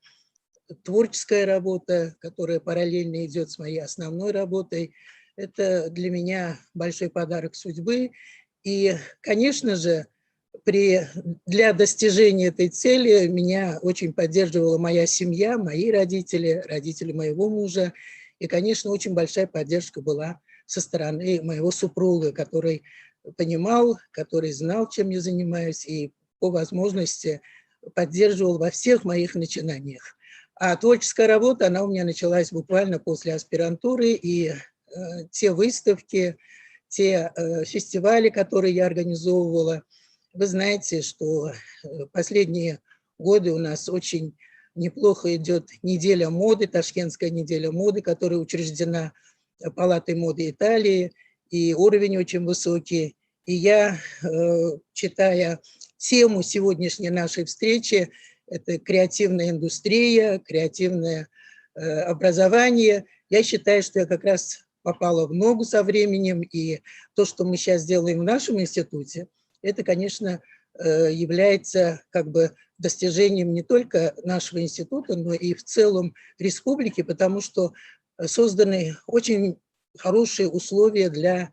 творческая работа, которая параллельно идет с моей основной работой, это для меня большой подарок судьбы. И, конечно же, для достижения этой цели меня очень поддерживала моя семья, мои родители, родители моего мужа. И, конечно, очень большая поддержка была со стороны моего супруга, который понимал, который знал, чем я занимаюсь, и по возможности поддерживал во всех моих начинаниях. А творческая работа, она у меня началась буквально после аспирантуры, и те выставки, те фестивали, которые я организовывала. Вы знаете, что последние годы у нас очень неплохо идет неделя моды, Ташкентская неделя моды, которая учреждена Палатой моды Италии, и уровень очень высокий. И я, читая тему сегодняшней нашей встречи, это креативная индустрия, креативное образование, я считаю, что я как раз попала в ногу со временем, и то, что мы сейчас делаем в нашем институте, это, конечно, является как бы достижением не только нашего института, но и в целом республики, потому что созданы очень хорошие условия для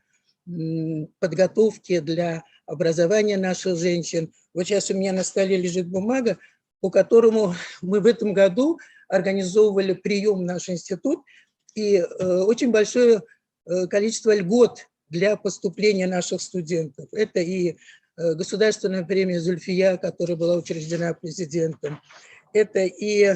подготовки, для образования наших женщин. Вот сейчас у меня на столе лежит бумага, по которому мы в этом году организовывали прием в наш институт, и очень большое количество льгот для поступления наших студентов. Это и государственная премия Зульфия, которая была учреждена президентом. Это и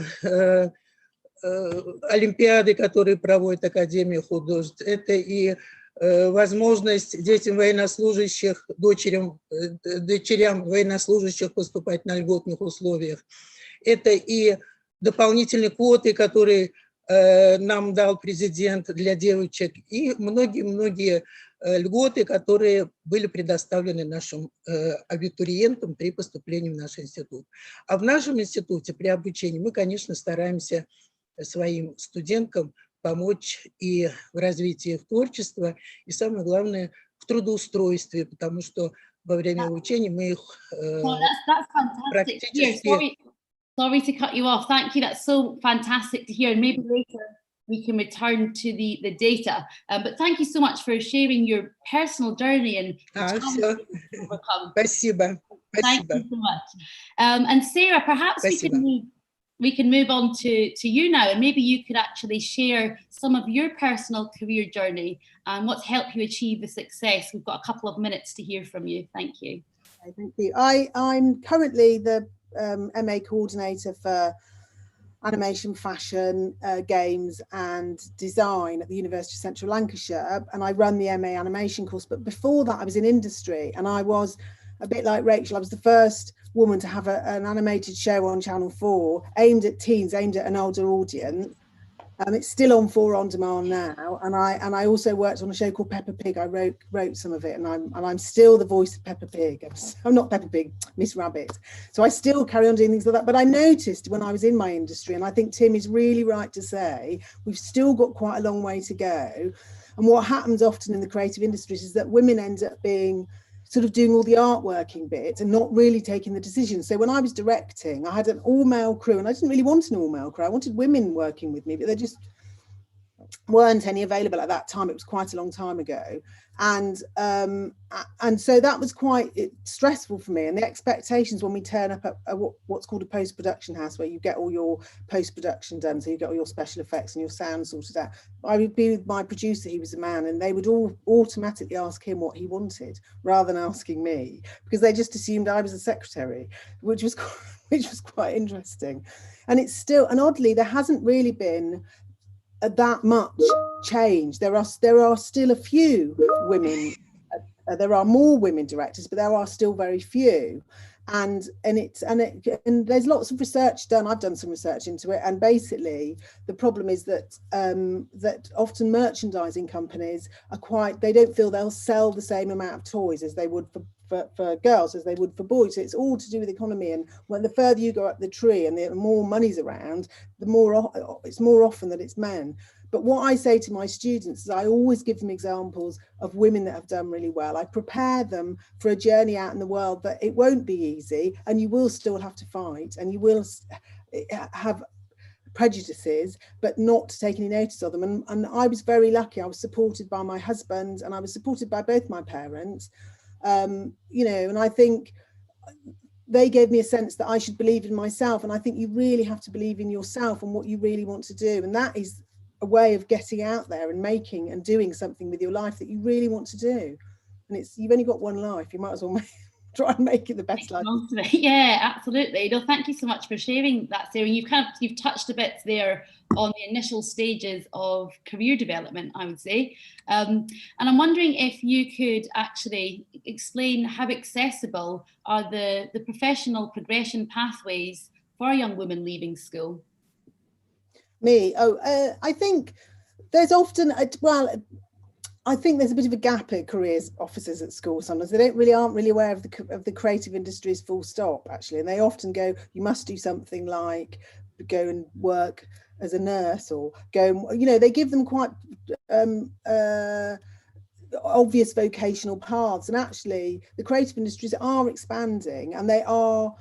олимпиады, которые проводит Академия художеств. Это и возможность детям военнослужащих, дочерям военнослужащих поступать на льготных условиях. Это и дополнительные квоты, которые нам дал президент для девочек, и многие-многие льготы, которые были предоставлены нашим абитуриентам при поступлении в наш институт. А в нашем институте при обучении мы, конечно, стараемся своим студенткам помочь и в развитии их творчества, и самое главное, в трудоустройстве, потому что во время обучения мы их that's fantastic to hear. практически... Sorry to cut you off. Thank you. That's so fantastic to hear. And maybe later we can return to the data. But thank you so much for sharing your personal journey and challenges you've overcome. Спасибо. Thank you so much. And Sarah, perhaps we can move on to you now, and maybe you could actually share some of your personal career journey and what's helped you achieve the success. We've got a couple of minutes to hear from you. Thank you. Okay, thank you. I'm currently the MA coordinator for animation, fashion, games and design at the University of Central Lancashire, and I run the MA animation course. But before that I was in industry, and I was a bit like Rachel. I was the first woman to have an animated show on Channel 4 aimed at teens, aimed at an older audience. It's still on 4 on demand now, and I also worked on a show called Peppa Pig. I wrote some of it, and I'm still the voice of Peppa Pig. I'm not Peppa Pig, Miss Rabbit. So I still carry on doing things like that. But I noticed when I was in my industry, and I think Tim is really right to say, we've still got quite a long way to go. And what happens often in the creative industries is that women end up being sort of doing all the artworking bit and not really taking the decisions. So when I was directing, I had an all-male crew, and I didn't really want an all-male crew. I wanted women working with me, but there just weren't any available at that time. It was quite a long time ago. And so that was quite stressful for me. And the expectations when we turn up at what's called a post-production house, where you get all your post-production done, so you get all your special effects and your sound sorted out. I would be with my producer, he was a man, and they would all automatically ask him what he wanted rather than asking me, because they just assumed I was a secretary, which was quite interesting. And it's still, and oddly, there hasn't really been that much change. There are still a few women, there are more women directors, but there are still very few. And there's lots of research done. I've done some research into it, and basically the problem is that that often merchandising companies are they don't feel they'll sell the same amount of toys as they would for girls as they would for boys. So it's all to do with economy, and when the further you go up the tree and the more money's around, the more it's more often that it's men. But what I say to my students is I always give them examples of women that have done really well. I prepare them for a journey out in the world that it won't be easy, and you will still have to fight, and you will have prejudices, but not to take any notice of them. And I was very lucky. I was supported by my husband, and I was supported by both my parents, you know, and I think they gave me a sense that I should believe in myself. And I think you really have to believe in yourself and what you really want to do. And that is a way of getting out there and making and doing something with your life that you really want to do. And you've only got one life. You might as well try and make it the best life. Yeah, absolutely. No, thank you so much for sharing that, Sarah. You've touched a bit there on the initial stages of career development, I would say. And I'm wondering if you could actually explain how accessible are the professional progression pathways for young women leaving school? I think there's often, I think there's a bit of a gap at careers officers at school sometimes. They aren't really aware of the creative industries full stop, actually. And they often go, you must do something like go and work as a nurse, or go, you know, they give them quite obvious vocational paths. And actually the creative industries are expanding, and they are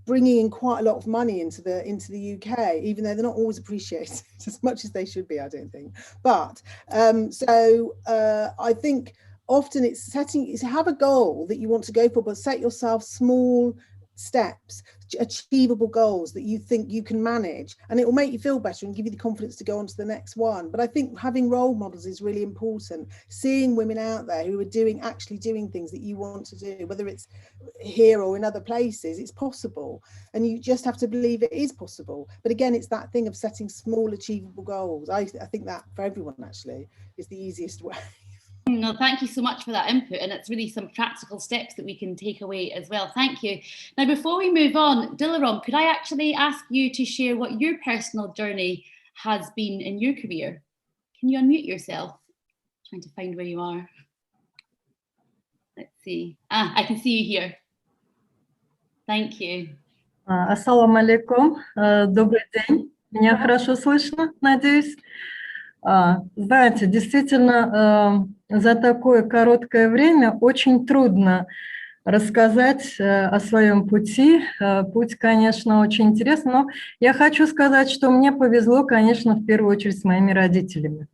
bringing in quite a lot of money into the UK, even though they're not always appreciated as much as they should be, I don't think. But I think often it's have a goal that you want to go for, but set yourself small steps, achievable goals that you think you can manage, and it will make you feel better and give you the confidence to go on to the next one. But I think having role models is really important. Seeing women out there who are actually doing things that you want to do, whether it's here or in other places, it's possible, and you just have to believe it is possible. But again, it's that thing of setting small achievable goals. I think that for everyone actually is the easiest way. No, thank you so much for that input, and it's really some practical steps that we can take away as well. Thank you. Now, before we move on, Dilaram, could I actually ask you to share what your personal journey has been in your career? Can you unmute yourself? I'm trying to find where you are. Let's see. I can see you here. Thank you. Ассаламу алейкум. Добрый день. Меня хорошо слышно, надеюсь. Знаете, действительно, за такое короткое время очень трудно рассказать о своем пути. Путь, конечно, очень интересный, но я хочу сказать, что мне повезло, конечно, в первую очередь с моими родителями.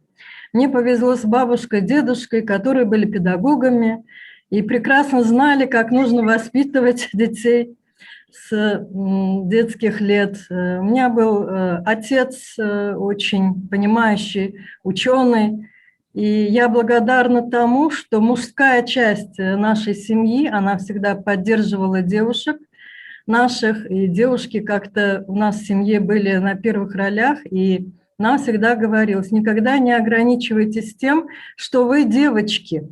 Мне повезло с бабушкой, дедушкой, которые были педагогами и прекрасно знали, как нужно воспитывать детей с детских лет. У меня был отец очень понимающий, ученый, и я благодарна тому, что мужская часть нашей семьи, она всегда поддерживала девушек наших, и девушки как-то у нас в семье были на первых ролях, и нам всегда говорилось: никогда не ограничивайтесь тем, что вы девочки.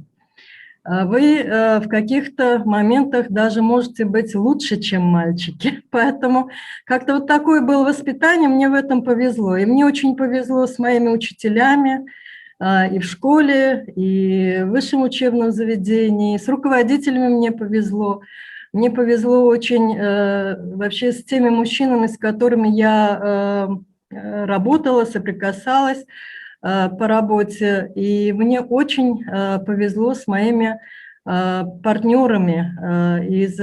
Вы в каких-то моментах даже можете быть лучше, чем мальчики. Поэтому как-то вот такое было воспитание, мне в этом повезло. И мне очень повезло с моими учителями и в школе, и в высшем учебном заведении, с руководителями мне повезло. Мне повезло очень вообще с теми мужчинами, с которыми я работала, соприкасалась по работе, и мне очень повезло с моими партнерами из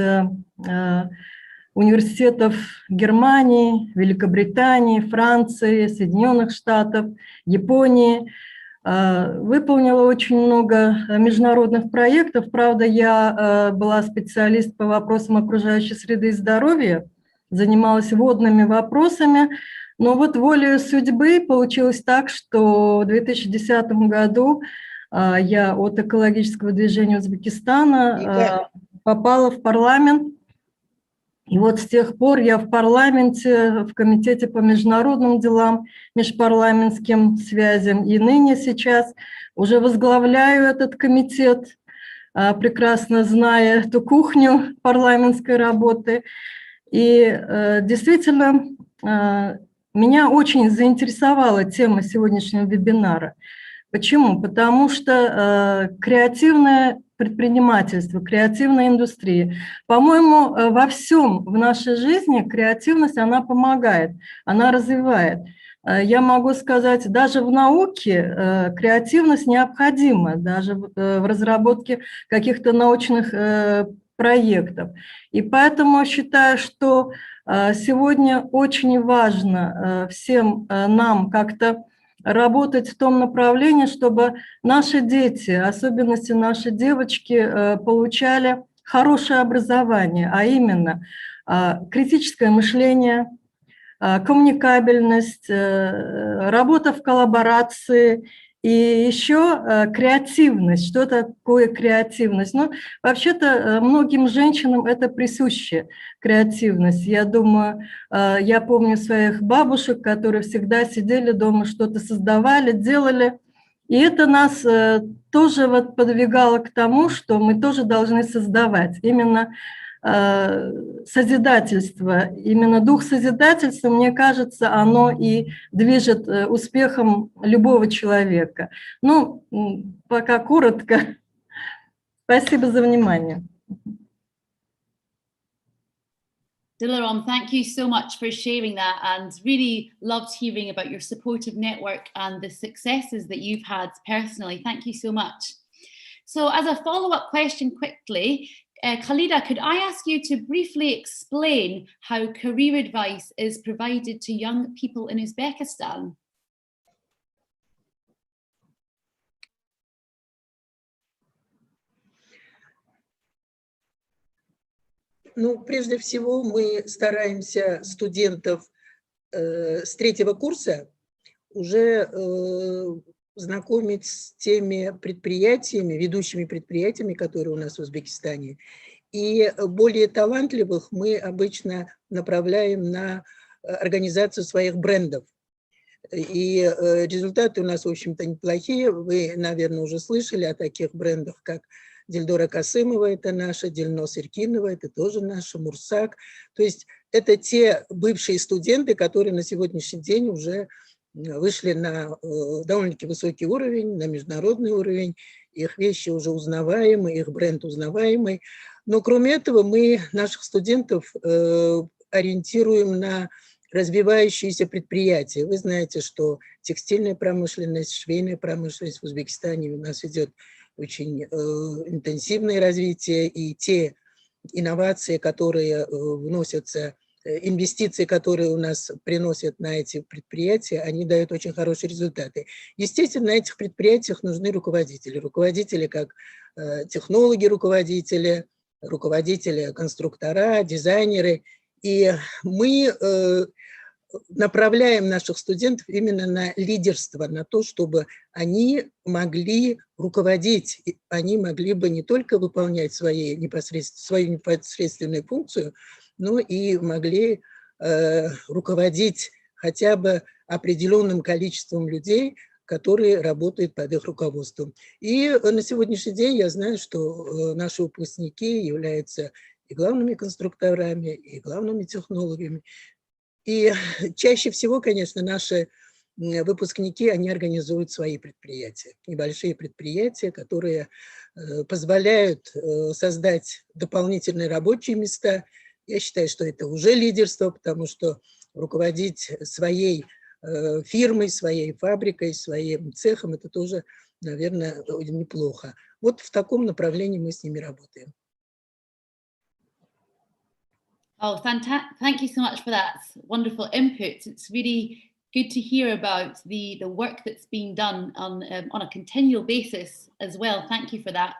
университетов Германии, Великобритании, Франции, Соединенных Штатов, Японии. Выполнила очень много международных проектов. Правда, я была специалист по вопросам окружающей среды и здоровья, занималась водными вопросами. Но вот волею судьбы получилось так, что в 2010 году я от экологического движения Узбекистана попала в парламент. И вот с тех пор я в парламенте, в комитете по международным делам, межпарламентским связям. И ныне сейчас уже возглавляю этот комитет, прекрасно зная эту кухню парламентской работы. И действительно, меня очень заинтересовала тема сегодняшнего вебинара, Почему? Потому что креативное предпринимательство, креативная индустрия, по-моему, во всем в нашей жизни креативность, она помогает, она развивает. Я могу сказать, даже в науке креативность необходима, даже в разработке каких-то научных проектов. И поэтому считаю, что сегодня очень важно всем нам как-то работать в том направлении, чтобы наши дети, в особенности наши девочки, получали хорошее образование, а именно критическое мышление, коммуникабельность, работа в коллаборации и еще креативность. Что такое креативность? Ну, вообще-то многим женщинам это присуще, креативность. Я думаю, я помню своих бабушек, которые всегда сидели дома, что-то создавали, делали. И это нас тоже вот подвигало к тому, что мы тоже должны создавать. Именно созидательство, именно дух созидательства, мне кажется, оно и движет успехом любого человека. Ну, пока коротко. Спасибо за внимание. Dilaram, thank you so much for sharing that, and really loved hearing about your supportive network and the successes that you've had personally. Thank you so much. So as a follow-up question quickly, Khalida, could I ask you to briefly explain how career advice is provided to young people in Uzbekistan? Ну, прежде всего, мы стараемся студентов с 3-го курса уже знакомить с теми предприятиями, ведущими предприятиями, которые у нас в Узбекистане. И более талантливых мы обычно направляем на организацию своих брендов. И результаты у нас, в общем-то, неплохие. Вы, наверное, уже слышали о таких брендах, как Дильдора Касымова, это наша, Дильнос Иркинова, это тоже наша, Мурсак. То есть это те бывшие студенты, которые на сегодняшний день уже вышли на довольно-таки высокий уровень, на международный уровень. Их вещи уже узнаваемы, их бренд узнаваемый. Но кроме этого мы наших студентов ориентируем на развивающиеся предприятия. Вы знаете, что текстильная промышленность, швейная промышленность в Узбекистане у нас идет очень интенсивное развитие, и те инновации, которые вносятся, инвестиции, которые у нас приносят на эти предприятия, они дают очень хорошие результаты. Естественно, на этих предприятиях нужны руководители. Руководители как технологи, руководители, конструктора, дизайнеры. И мы направляем наших студентов именно на лидерство, на то, чтобы они могли руководить, они могли бы не только выполнять свою непосредственную функцию, но и могли руководить хотя бы определенным количеством людей, которые работают под их руководством. И на сегодняшний день я знаю, что наши выпускники являются и главными конструкторами, и главными технологами. И чаще всего, конечно, наши выпускники, они организуют свои предприятия, небольшие предприятия, которые позволяют создать дополнительные рабочие места. Я считаю, что это уже лидерство, потому что руководить своей фирмой, своей фабрикой, своим цехом, это тоже, наверное, неплохо. Вот в таком направлении мы с ними работаем. Oh, thank you so much for that wonderful input. It's really good to hear about the work that's being done on a continual basis as well. Thank you for that.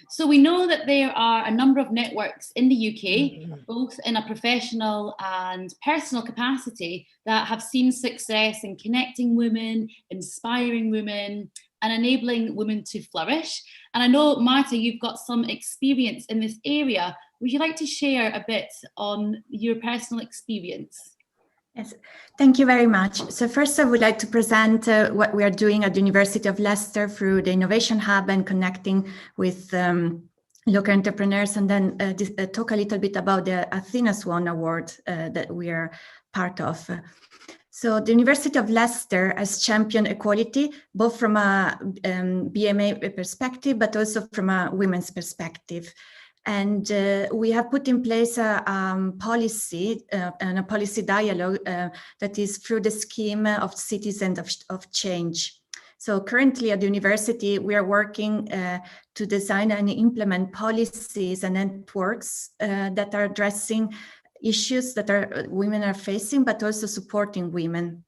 So we know that there are a number of networks in the UK, both in a professional and personal capacity, that have seen success in connecting women, inspiring women, and enabling women to flourish. And I know, Marta, you've got some experience in this area. Would you like to share a bit on your personal experience? Yes, thank you very much. So first I would like to present what we are doing at the University of Leicester through the Innovation Hub and connecting with local entrepreneurs, and then talk a little bit about the Athena Swan Award that we are part of. So the University of Leicester has championed equality, both from a BMA perspective, but also from a women's perspective. And we have put in place a policy and a policy dialogue that is through the scheme of Citizens of Change. So currently at the university, we are working to design and implement policies and networks that are addressing issues that women are facing, but also supporting women.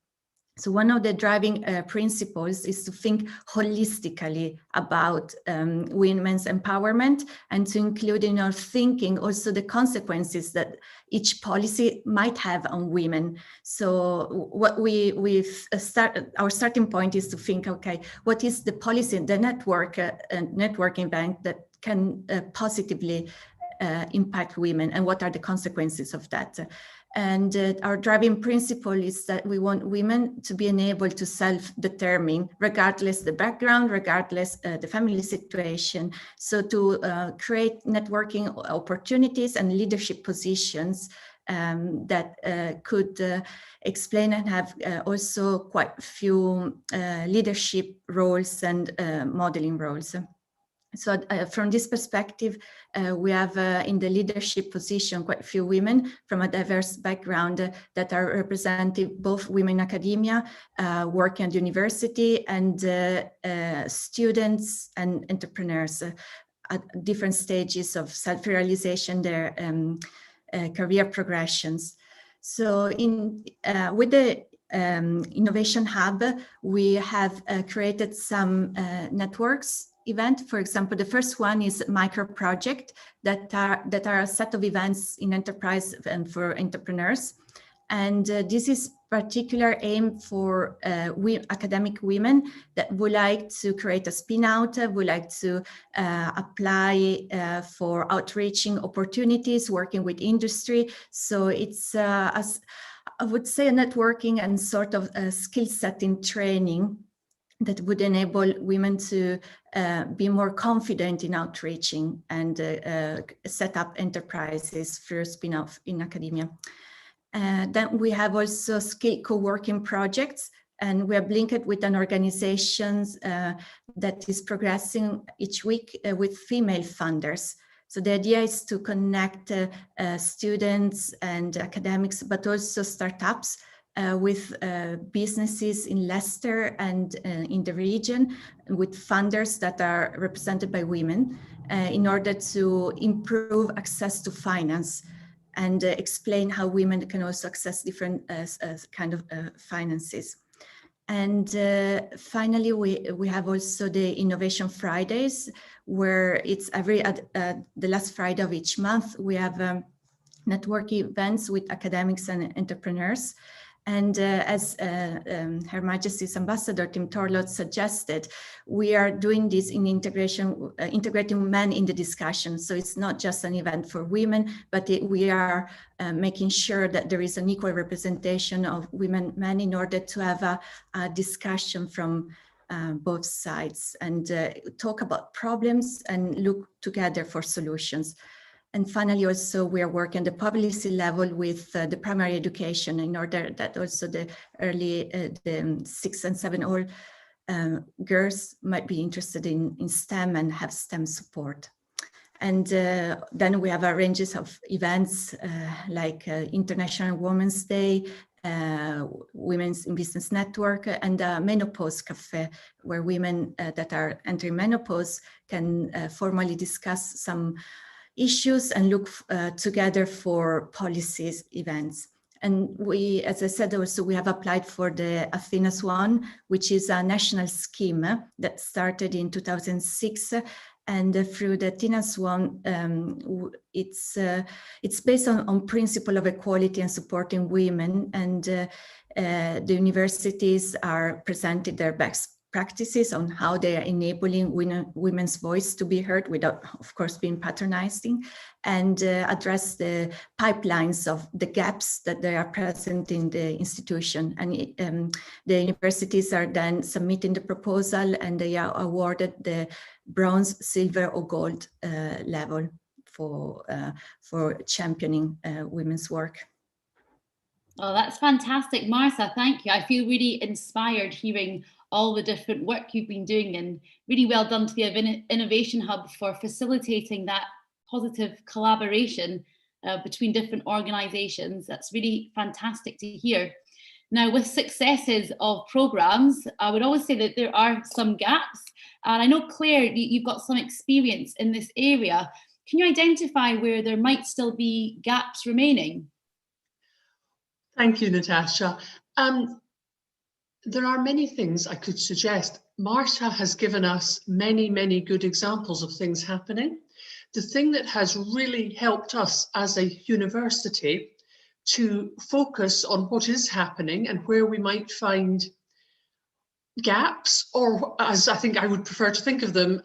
So one of the driving principles is to think holistically about women's empowerment and to include in our thinking also the consequences that each policy might have on women. So what our starting point is to think, okay, what is the policy, the networking bank that can positively impact women, and what are the consequences of that? And our driving principle is that we want women to be enabled to self-determine, regardless the background, regardless the family situation. So to create networking opportunities and leadership positions that could explain and have also quite a few leadership roles and modeling roles. So from this perspective, we have in the leadership position quite a few women from a diverse background that are representing both women in academia, working at university, and students and entrepreneurs at different stages of self-realization, their career progressions. So with the Innovation Hub, we have created some networks event. For example, the first one is micro project that are a set of events in enterprise and for entrepreneurs. And this is particular aim for academic women that would like to create a spin out, would like to apply for outreaching opportunities, working with industry. So it's I would say a networking and sort of a skill setting training that would enable women to be more confident in outreaching and set up enterprises through spin-off in academia. Then we have also skill co-working projects, and we are linked with an organization that is progressing each week with female funders. So the idea is to connect students and academics, but also startups with businesses in Leicester and in the region, with funders that are represented by women in order to improve access to finance and explain how women can also access different kind of finances. And finally, we have also the Innovation Fridays, where it's the last Friday of each month, we have networking events with academics and entrepreneurs. And as Her Majesty's Ambassador Tim Torlott suggested, we are doing this in integrating men in the discussion. So it's not just an event for women, but we are making sure that there is an equal representation of women and men in order to have a discussion from both sides and talk about problems and look together for solutions. And finally, also we are working at the policy level with the primary education in order that also the early, the 6 and 7-year-old girls might be interested in STEM and have STEM support. And then we have a ranges of events like International Women's Day, Women's in Business Network, and Menopause Cafe, where women that are entering menopause can formally discuss some issues and look together for policies events. And we, as I said, also we have applied for the Athena Swan, which is a national scheme that started in 2006. And through the Athena Swan, it's based on principle of equality and supporting women. And the universities are presented their best practices on how they are enabling women's voice to be heard without, of course, being patronizing, and address the pipelines of the gaps that they are present in the institution. And the universities are then submitting the proposal, and they are awarded the bronze, silver, or gold level for championing women's work. Oh, that's fantastic, Martha. Thank you. I feel really inspired hearing all the different work you've been doing, and really well done to the Innovation Hub for facilitating that positive collaboration between different organisations. That's really fantastic to hear. Now, with successes of programmes, I would always say that there are some gaps. And I know, Claire, you've got some experience in this area. Can you identify where there might still be gaps remaining? Thank you, Natasha. There are many things I could suggest. Marta has given us many, many good examples of things happening. The thing that has really helped us as a university to focus on what is happening and where we might find gaps, or as I think I would prefer to think of them,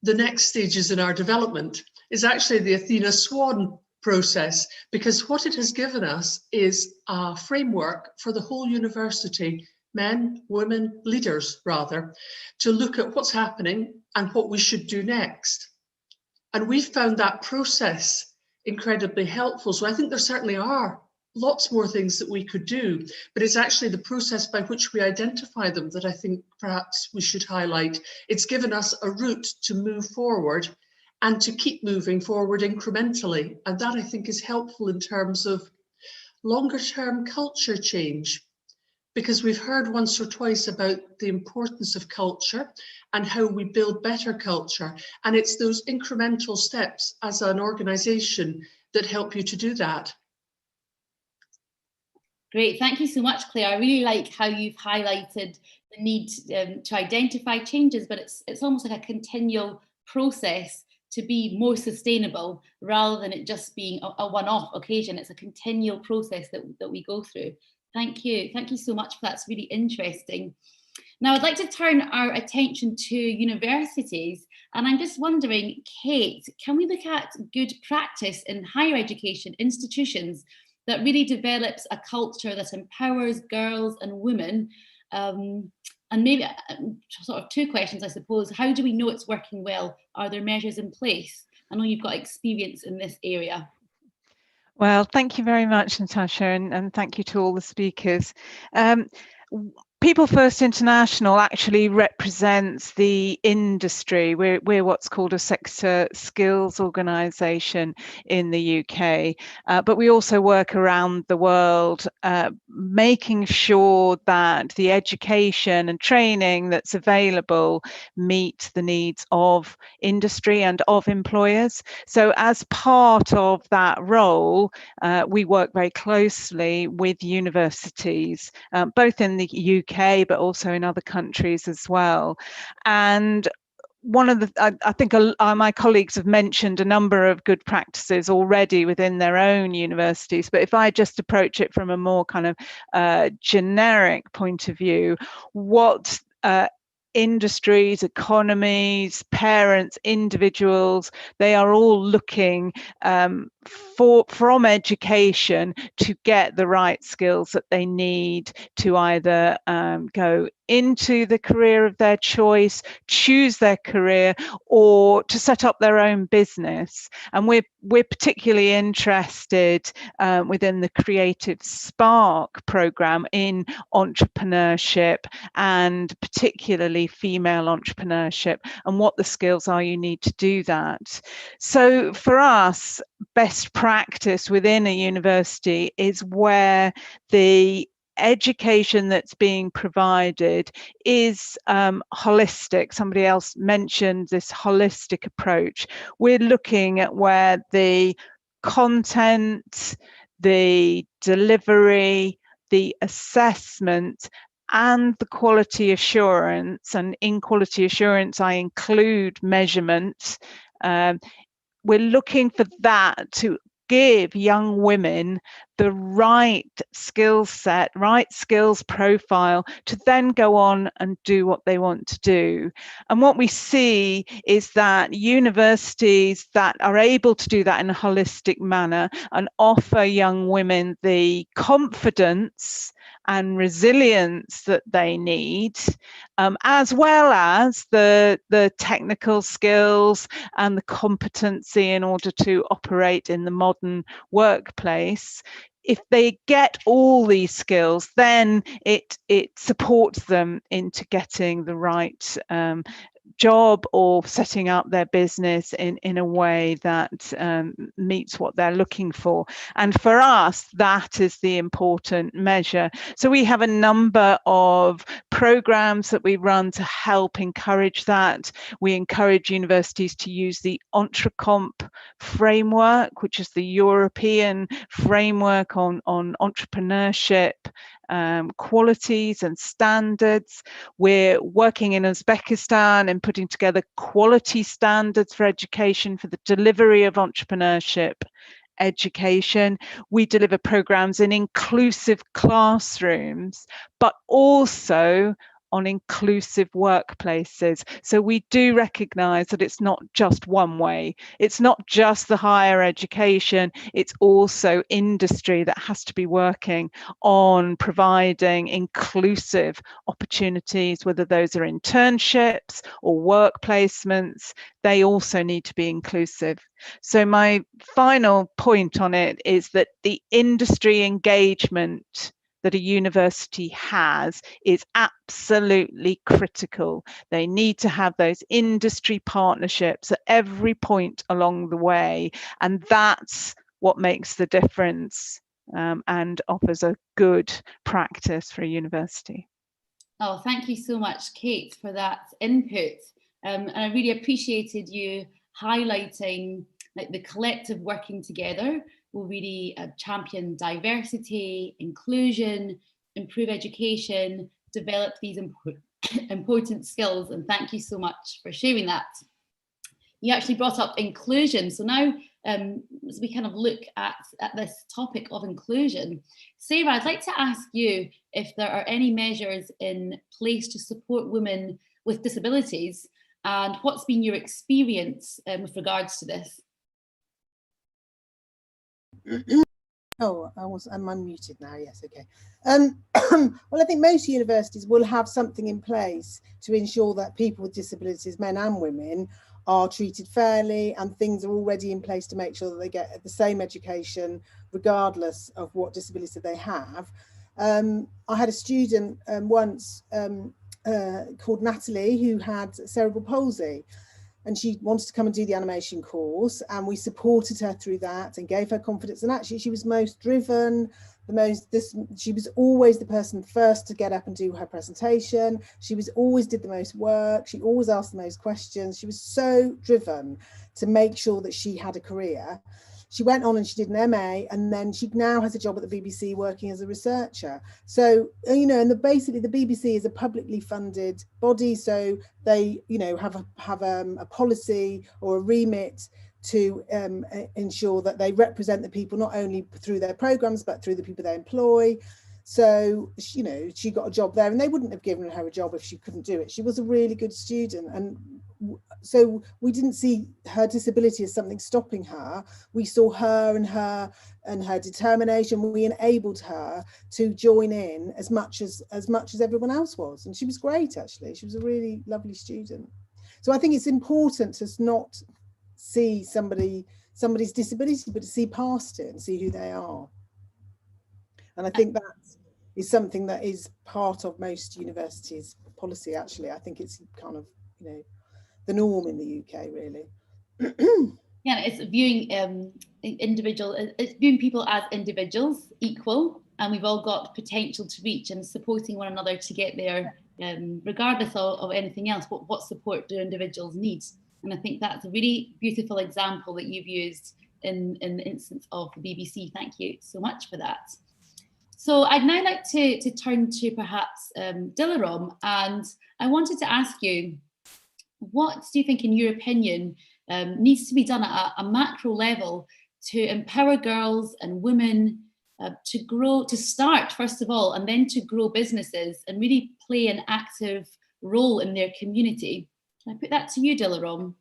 the next stages in our development, is actually the Athena Swan process, because what it has given us is a framework for the whole university, men, women, leaders rather, to look at what's happening and what we should do next. And we found that process incredibly helpful. So I think there certainly are lots more things that we could do, but it's actually the process by which we identify them that I think perhaps we should highlight. It's given us a route to move forward and to keep moving forward incrementally. And that I think is helpful in terms of longer term culture change, because we've heard once or twice about the importance of culture and how we build better culture. And it's those incremental steps as an organization that help you to do that. Great, thank you so much, Claire. I really like how you've highlighted the need to identify changes, but it's almost like a continual process to be more sustainable rather than it just being a one-off occasion. It's a continual process that we go through. Thank you so much for that. It's really interesting. Now I'd like to turn our attention to universities, and I'm just wondering, Kate, can we look at good practice in higher education institutions that really develops a culture that empowers girls and women? And maybe sort of two questions, I suppose. How do we know it's working well? Are there measures in place? I know you've got experience in this area. Well, thank you very much, Natasha, and thank you to all the speakers. People First International actually represents the industry. We're what's called a sector skills organisation in the UK, but we also work around the world, making sure that the education and training that's available meet the needs of industry and of employers. So as part of that role, we work very closely with universities, both in the UK but also in other countries as well. And one of the, I think my colleagues have mentioned a number of good practices already within their own universities, but if I just approach it from a more kind of generic point of view, what industries, economies, parents, individuals, they are all looking from education to get the right skills that they need to either go into the career of their choice, choose their career, or to set up their own business. And we're particularly interested within the Creative Spark program in entrepreneurship, and particularly female entrepreneurship, and what the skills are you need to do that. So for us, best practice within a university is where the education that's being provided is holistic. Somebody else mentioned this holistic approach. We're looking at where the content, the delivery, the assessment, and the quality assurance, and in quality assurance I include measurement. We're looking for that to give young women the right skill set, right skills profile to then go on and do what they want to do. And what we see is that universities that are able to do that in a holistic manner and offer young women the confidence and resilience that they need, as well as the technical skills and the competency in order to operate in the modern workplace, if they get all these skills, then it supports them into getting the right job or setting up their business in a way that meets what they're looking for. And for us, that is the important measure. So we have a number of programs that we run to help encourage that. We encourage universities to use the EntreComp framework, which is the European framework on entrepreneurship qualities and standards. We're working in Uzbekistan and putting together quality standards for education for the delivery of entrepreneurship education. We deliver programs in inclusive classrooms, but also on inclusive workplaces. So we do recognize that it's not just one way. It's not just the higher education, it's also industry that has to be working on providing inclusive opportunities, whether those are internships or work placements. They also need to be inclusive. So my final point on it is that the industry engagement that a university has is absolutely critical. They need to have those industry partnerships at every point along the way, and that's what makes the difference and offers a good practice for a university. Oh, thank you so much, Kate, for that input. And I really appreciated you highlighting like the collective working together will really champion diversity, inclusion, improve education, develop these important skills. And thank you so much for sharing that. You actually brought up inclusion. So now as we kind of look at this topic of inclusion, Sarah, I'd like to ask you if there are any measures in place to support women with disabilities, and what's been your experience with regards to this? Oh, I'm unmuted now. Yes, okay. Well, I think most universities will have something in place to ensure that people with disabilities, men and women, are treated fairly, and things are already in place to make sure that they get the same education regardless of what disability they have. I had a student once called Natalie who had cerebral palsy, and she wanted to come and do the animation course, and we supported her through that and gave her confidence. And actually she was most driven, she was always the person first to get up and do her presentation. She always did the most work. She always asked the most questions. She was so driven to make sure that she had a career. She went on and she did an MA, and then she now has a job at the BBC working as a researcher. So, you know, and basically the BBC is a publicly funded body, so they, you know, have a policy or a remit to ensure that they represent the people not only through their programs but through the people they employ. So, you know, she got a job there, and they wouldn't have given her a job if she couldn't do it. She was a really good student, and so we didn't see her disability as something stopping her. We saw her and her determination. We enabled her to join in as much as everyone else was, and she was great. Actually, she was a really lovely student. So I think it's important to not see somebody's disability, but to see past it and see who they are. And I think that is something that is part of most universities' policy. Actually, I think it's kind of, you know, the norm in the UK, really. Yeah, it's viewing it's viewing people as individuals, equal, and we've all got potential to reach, and supporting one another to get there, regardless of anything else. What support do individuals need? And I think that's a really beautiful example that you've used in the instance of the BBC. Thank you so much for that. So I'd now like to turn to perhaps Dilarom, and I wanted to ask you, what do you think, in your opinion, needs to be done at a macro level to empower girls and women to grow, to start first of all, and then to grow businesses and really play an active role in their community? Can I put that to you, Dilarom?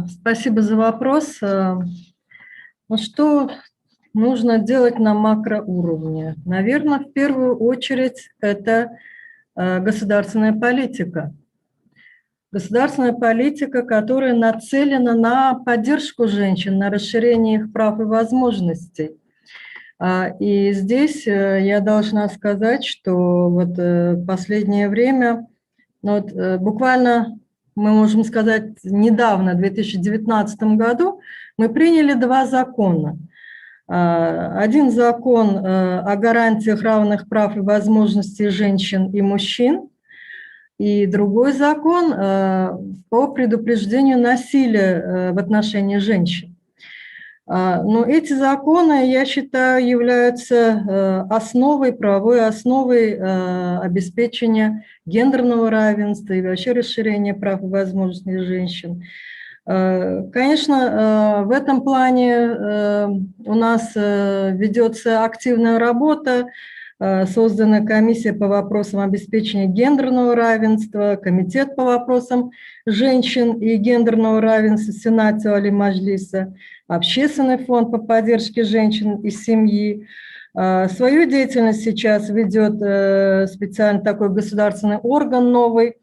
Спасибо за вопрос. Ну, что нужно делать на макроуровне? Наверное, в первую очередь это государственная политика. государственная политика, которая нацелена на поддержку женщин, на расширение их прав и возможностей. И здесь я должна сказать, что вот в последнее время, ну вот буквально, мы можем сказать, недавно, в 2019 году, мы приняли 2 закона. Один закон о гарантиях равных прав и возможностей женщин и мужчин, и другой закон по предупреждению насилия в отношении женщин. Но эти законы, я считаю, являются основой, правовой основой обеспечения гендерного равенства и вообще расширения прав и возможностей женщин. Конечно, в этом плане у нас ведется активная работа, создана комиссия по вопросам обеспечения гендерного равенства, комитет по вопросам женщин и гендерного равенства в Сенате Али-Маджлиса, Общественный фонд по поддержке женщин и семьи. Свою деятельность сейчас ведет специально такой государственный орган новый,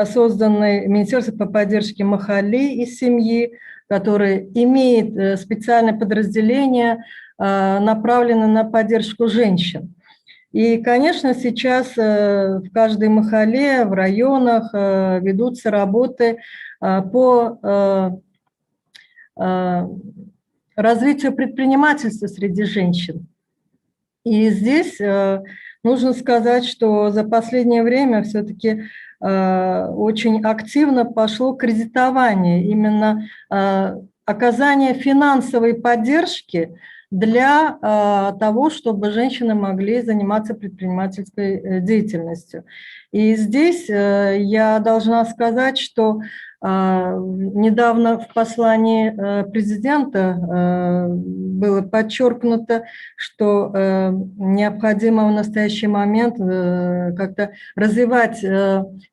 созданный Министерством по поддержке махалли и семьи, который имеет специальное подразделение, направленное на поддержку женщин. И, конечно, сейчас в каждой махалле, в районах ведутся работы по развитию предпринимательства среди женщин. И здесь нужно сказать, что за последнее время все-таки очень активно пошло кредитование, именно оказание финансовой поддержки для того, чтобы женщины могли заниматься предпринимательской деятельностью. И здесь я должна сказать, что недавно в послании президента было подчеркнуто, что необходимо в настоящий момент как-то развивать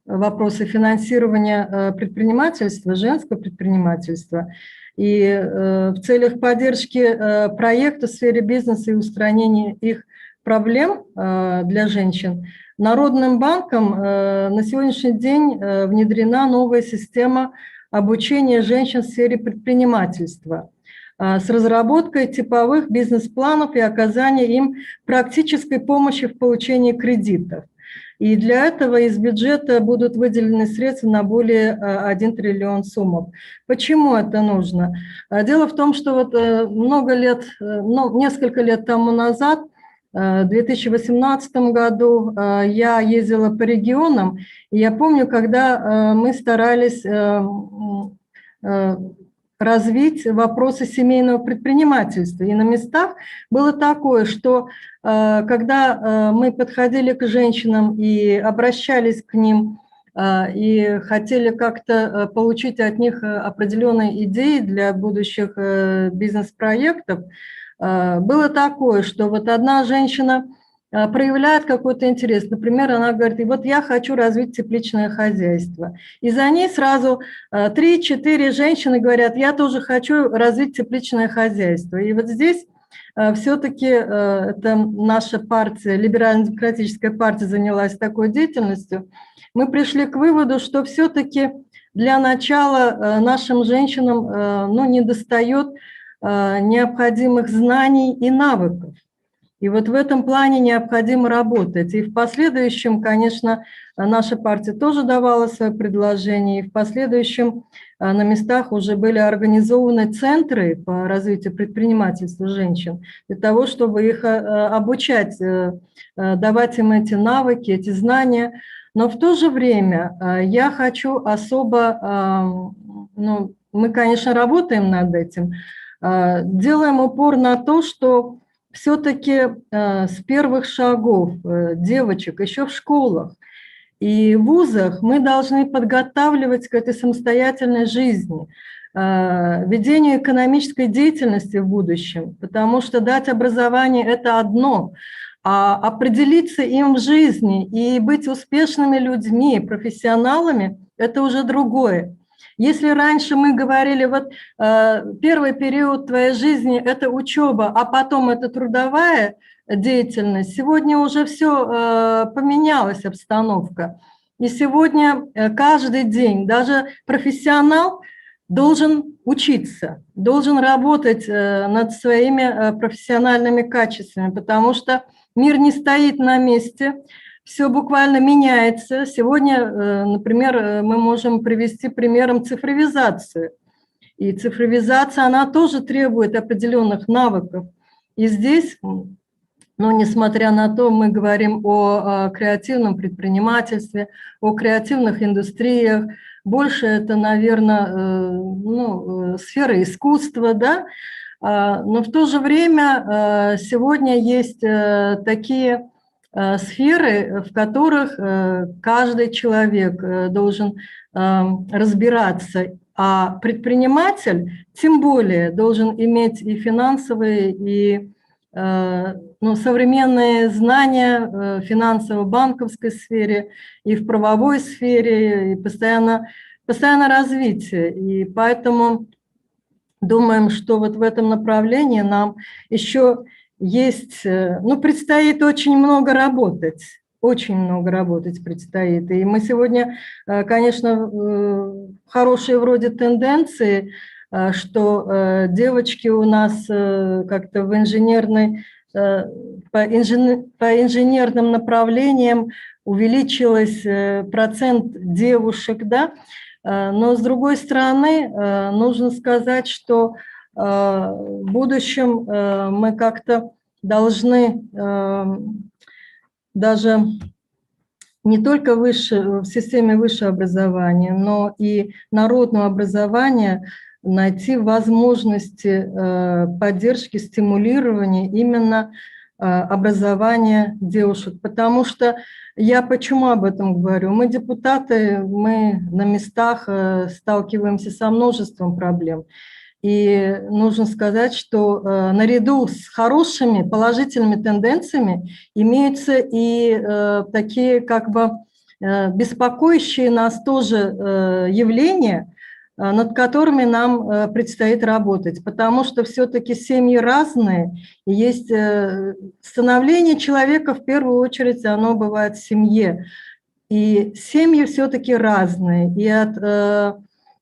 вопросы финансирования предпринимательства, женского предпринимательства. И в целях поддержки проекта в сфере бизнеса и устранения их проблем для женщин Народным банком на сегодняшний день внедрена новая система обучения женщин в сфере предпринимательства с разработкой типовых бизнес-планов и оказания им практической помощи в получении кредитов. И для этого из бюджета будут выделены средства на более 1 триллион сумм. Почему это нужно? Дело в том, что вот несколько лет тому назад, в 2018 году, я ездила по регионам, и я помню, когда мы старались развить вопросы семейного предпринимательства. И на местах было такое, что когда мы подходили к женщинам и обращались к ним, и хотели как-то получить от них определенные идеи для будущих бизнес-проектов, было такое, что вот одна женщина проявляет какой-то интерес. Например, она говорит, и вот я хочу развить тепличное хозяйство. И за ней сразу 3-4 женщины говорят, я тоже хочу развить тепличное хозяйство. И вот здесь все-таки это наша партия, либерально-демократическая партия, занялась такой деятельностью. Мы пришли к выводу, что все-таки для начала нашим женщинам недостает необходимых знаний и навыков. И вот в этом плане необходимо работать. И в последующем, конечно, наша партия тоже давала свои предложения, и в последующем на местах уже были организованы центры по развитию предпринимательства женщин для того, чтобы их обучать, давать им эти навыки, эти знания. Но в то же время я хочу особо, мы, конечно, работаем над этим, делаем упор на то, что все-таки с первых шагов девочек еще в школах и вузах мы должны подготавливать к этой самостоятельной жизни, ведению экономической деятельности в будущем, потому что дать образование – это одно, а определиться им в жизни и быть успешными людьми, профессионалами – это уже другое. Если раньше мы говорили, вот первый период твоей жизни – это учеба, а потом это трудовая деятельность, сегодня уже все поменялась обстановка. И сегодня каждый день даже профессионал должен учиться, должен работать над своими профессиональными качествами, потому что мир не стоит на месте, все буквально меняется. Сегодня, например, мы можем привести примером цифровизацию. И цифровизация, она тоже требует определенных навыков. И здесь, ну, несмотря на то, мы говорим о креативном предпринимательстве, о креативных индустриях, больше это, наверное, ну, сфера искусства, да, но в то же время сегодня есть такие сферы, в которых каждый человек должен разбираться, а предприниматель тем более должен иметь и финансовые, и ну, современные знания в финансово-банковской сфере, и в правовой сфере, и постоянно развитие. И поэтому думаем, что вот в этом направлении нам еще есть, ну, предстоит очень много работать. Очень много работать предстоит. И мы сегодня, конечно, хорошие вроде тенденции, что девочки у нас как-то в инженерной, по инженерным направлениям увеличилось процент девушек, да, но с другой стороны, нужно сказать, что в будущем мы как-то должны даже не только в системе высшего образования, но и народного образования найти возможности поддержки, стимулирования именно образования девушек. Потому что я почему об этом говорю? Мы депутаты, мы на местах сталкиваемся со множеством проблем. И нужно сказать, что наряду с хорошими положительными тенденциями имеются и такие как бы беспокоящие нас тоже явления, над которыми нам предстоит работать, потому что все-таки семьи разные, и есть становление человека, в первую очередь, оно бывает в семье, и семьи все-таки разные, и от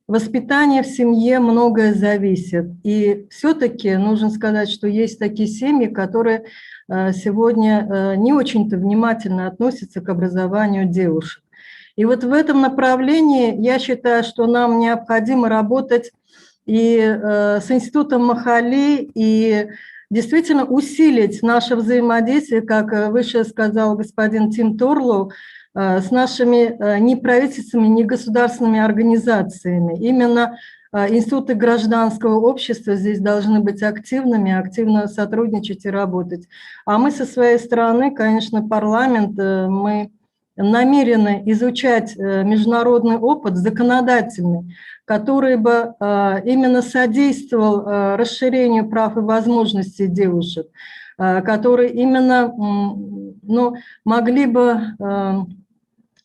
воспитания в семье многое зависит. И все-таки нужно сказать, что есть такие семьи, которые сегодня не очень-то внимательно относятся к образованию девушек. И вот в этом направлении я считаю, что нам необходимо работать и с институтом Махали, и действительно усилить наше взаимодействие, как выше сказал господин Тим Торлоу, с нашими неправительственными, негосударственными организациями. Именно институты гражданского общества здесь должны быть активными, активно сотрудничать и работать. А мы со своей стороны, конечно, парламент, мы намерены изучать международный опыт законодательный, который бы именно содействовал расширению прав и возможностей девушек, которые именно могли бы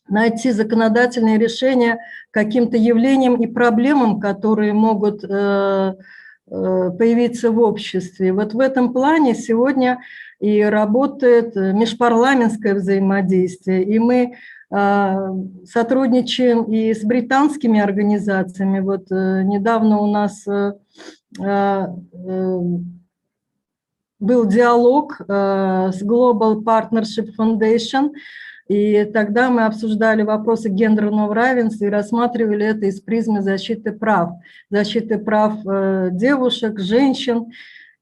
найти законодательные решения каким-то явлениям и проблемам, которые могут появиться в обществе. Вот в этом плане сегодня и работает межпарламентское взаимодействие, и мы сотрудничаем и с британскими организациями. Вот недавно у нас был диалог с Global Partnership Foundation, и тогда мы обсуждали вопросы гендерного равенства и рассматривали это из призмы защиты прав девушек, женщин.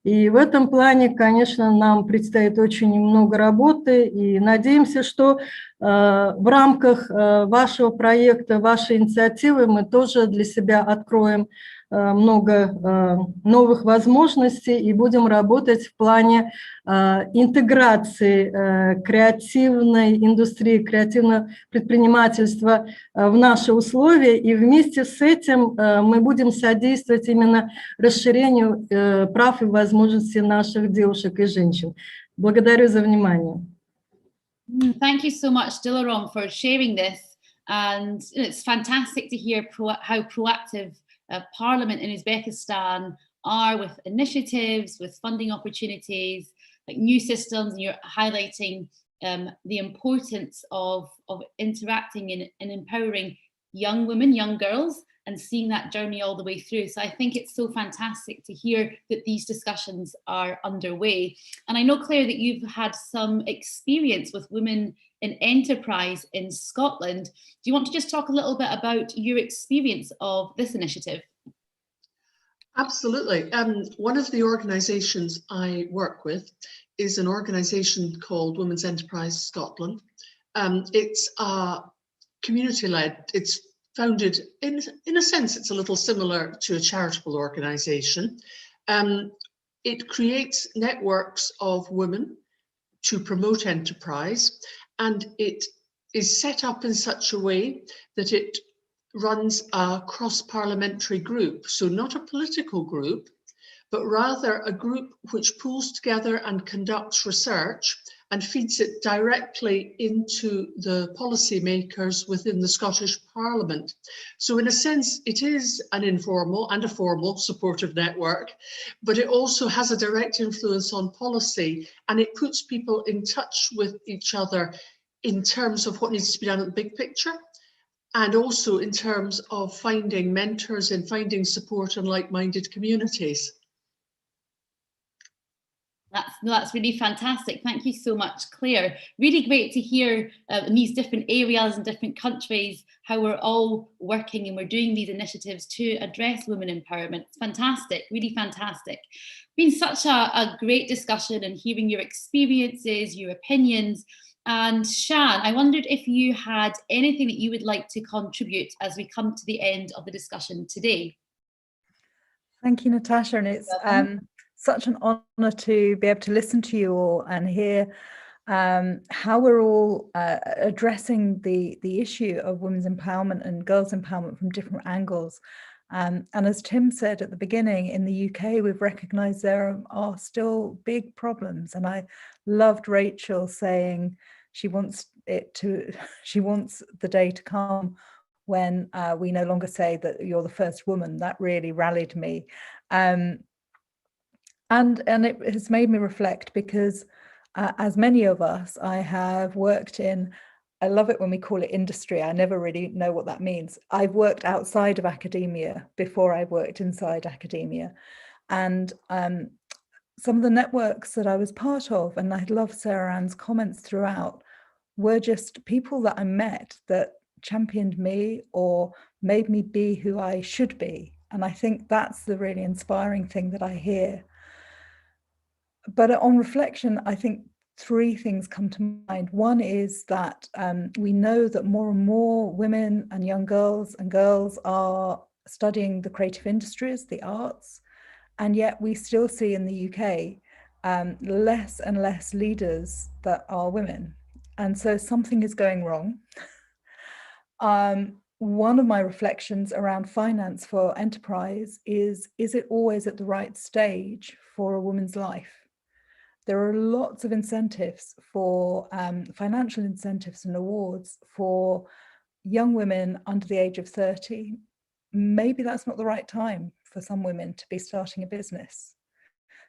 И в этом плане, конечно, нам предстоит очень много работы, и надеемся, что в рамках вашего проекта, вашей инициативы мы тоже для себя откроем много новых возможностей и будем работать в плане интеграции креативной индустрии, креативного предпринимательства в наши условия. И вместе с этим мы будем содействовать именно расширению прав и возможностей наших девушек и женщин. Благодарю за внимание. Thank you so much, Dilaram, for sharing this. And it's fantastic to hear how proactive Parliament in Uzbekistan are with initiatives, with funding opportunities, like new systems, and you're highlighting the importance of interacting and empowering young women, young girls, and seeing that journey all the way through. So I think it's so fantastic to hear that these discussions are underway. And I know, Claire, that you've had some experience with women in enterprise in Scotland. Do you want to just talk a little bit about your experience of this initiative? Absolutely. One of the organisations I work with is an organisation called Women's Enterprise Scotland. It's community-led. It's founded, in a sense, it's a little similar to a charitable organisation. It creates networks of women to promote enterprise, and it is set up in such a way that it runs a cross-parliamentary group. So not a political group, but rather a group which pulls together and conducts research and feeds it directly into the policymakers within the Scottish Parliament. So in a sense, it is an informal and a formal supportive network, but it also has a direct influence on policy, and it puts people in touch with each other in terms of what needs to be done in the big picture, and also in terms of finding mentors and finding support in like-minded communities. That's really fantastic. Thank you so much, Claire. Really great to hear in these different areas and different countries how we're all working and we're doing these initiatives to address women empowerment. It's fantastic, really fantastic. Been such a great discussion and hearing your experiences, your opinions. And Shan, I wondered if you had anything that you would like to contribute as we come to the end of the discussion today. Thank you, Natasha, and it's such an honour to be able to listen to you all and hear how we're all addressing the issue of women's empowerment and girls' empowerment from different angles. And as Tim said at the beginning, in the UK, we've recognised there are still big problems. And I loved Rachel saying she wants the day to come when we no longer say that you're the first woman. That really rallied me. And it has made me reflect because as many of us, I have worked in, I love it when we call it industry. I never really know what that means. I've worked outside of academia before I worked inside academia. And some of the networks that I was part of, and I love Sarah Ann's comments throughout, were just people that I met that championed me or made me be who I should be. And I think that's the really inspiring thing that I hear. But on reflection, I think three things come to mind. One is that we know that more and more women and young girls are studying the creative industries, the arts, and yet we still see in the UK less and less leaders that are women. And so something is going wrong. One of my reflections around finance for enterprise is it always at the right stage for a woman's life? There are lots of incentives for financial incentives and awards for young women under the age of 30. Maybe that's not the right time for some women to be starting a business.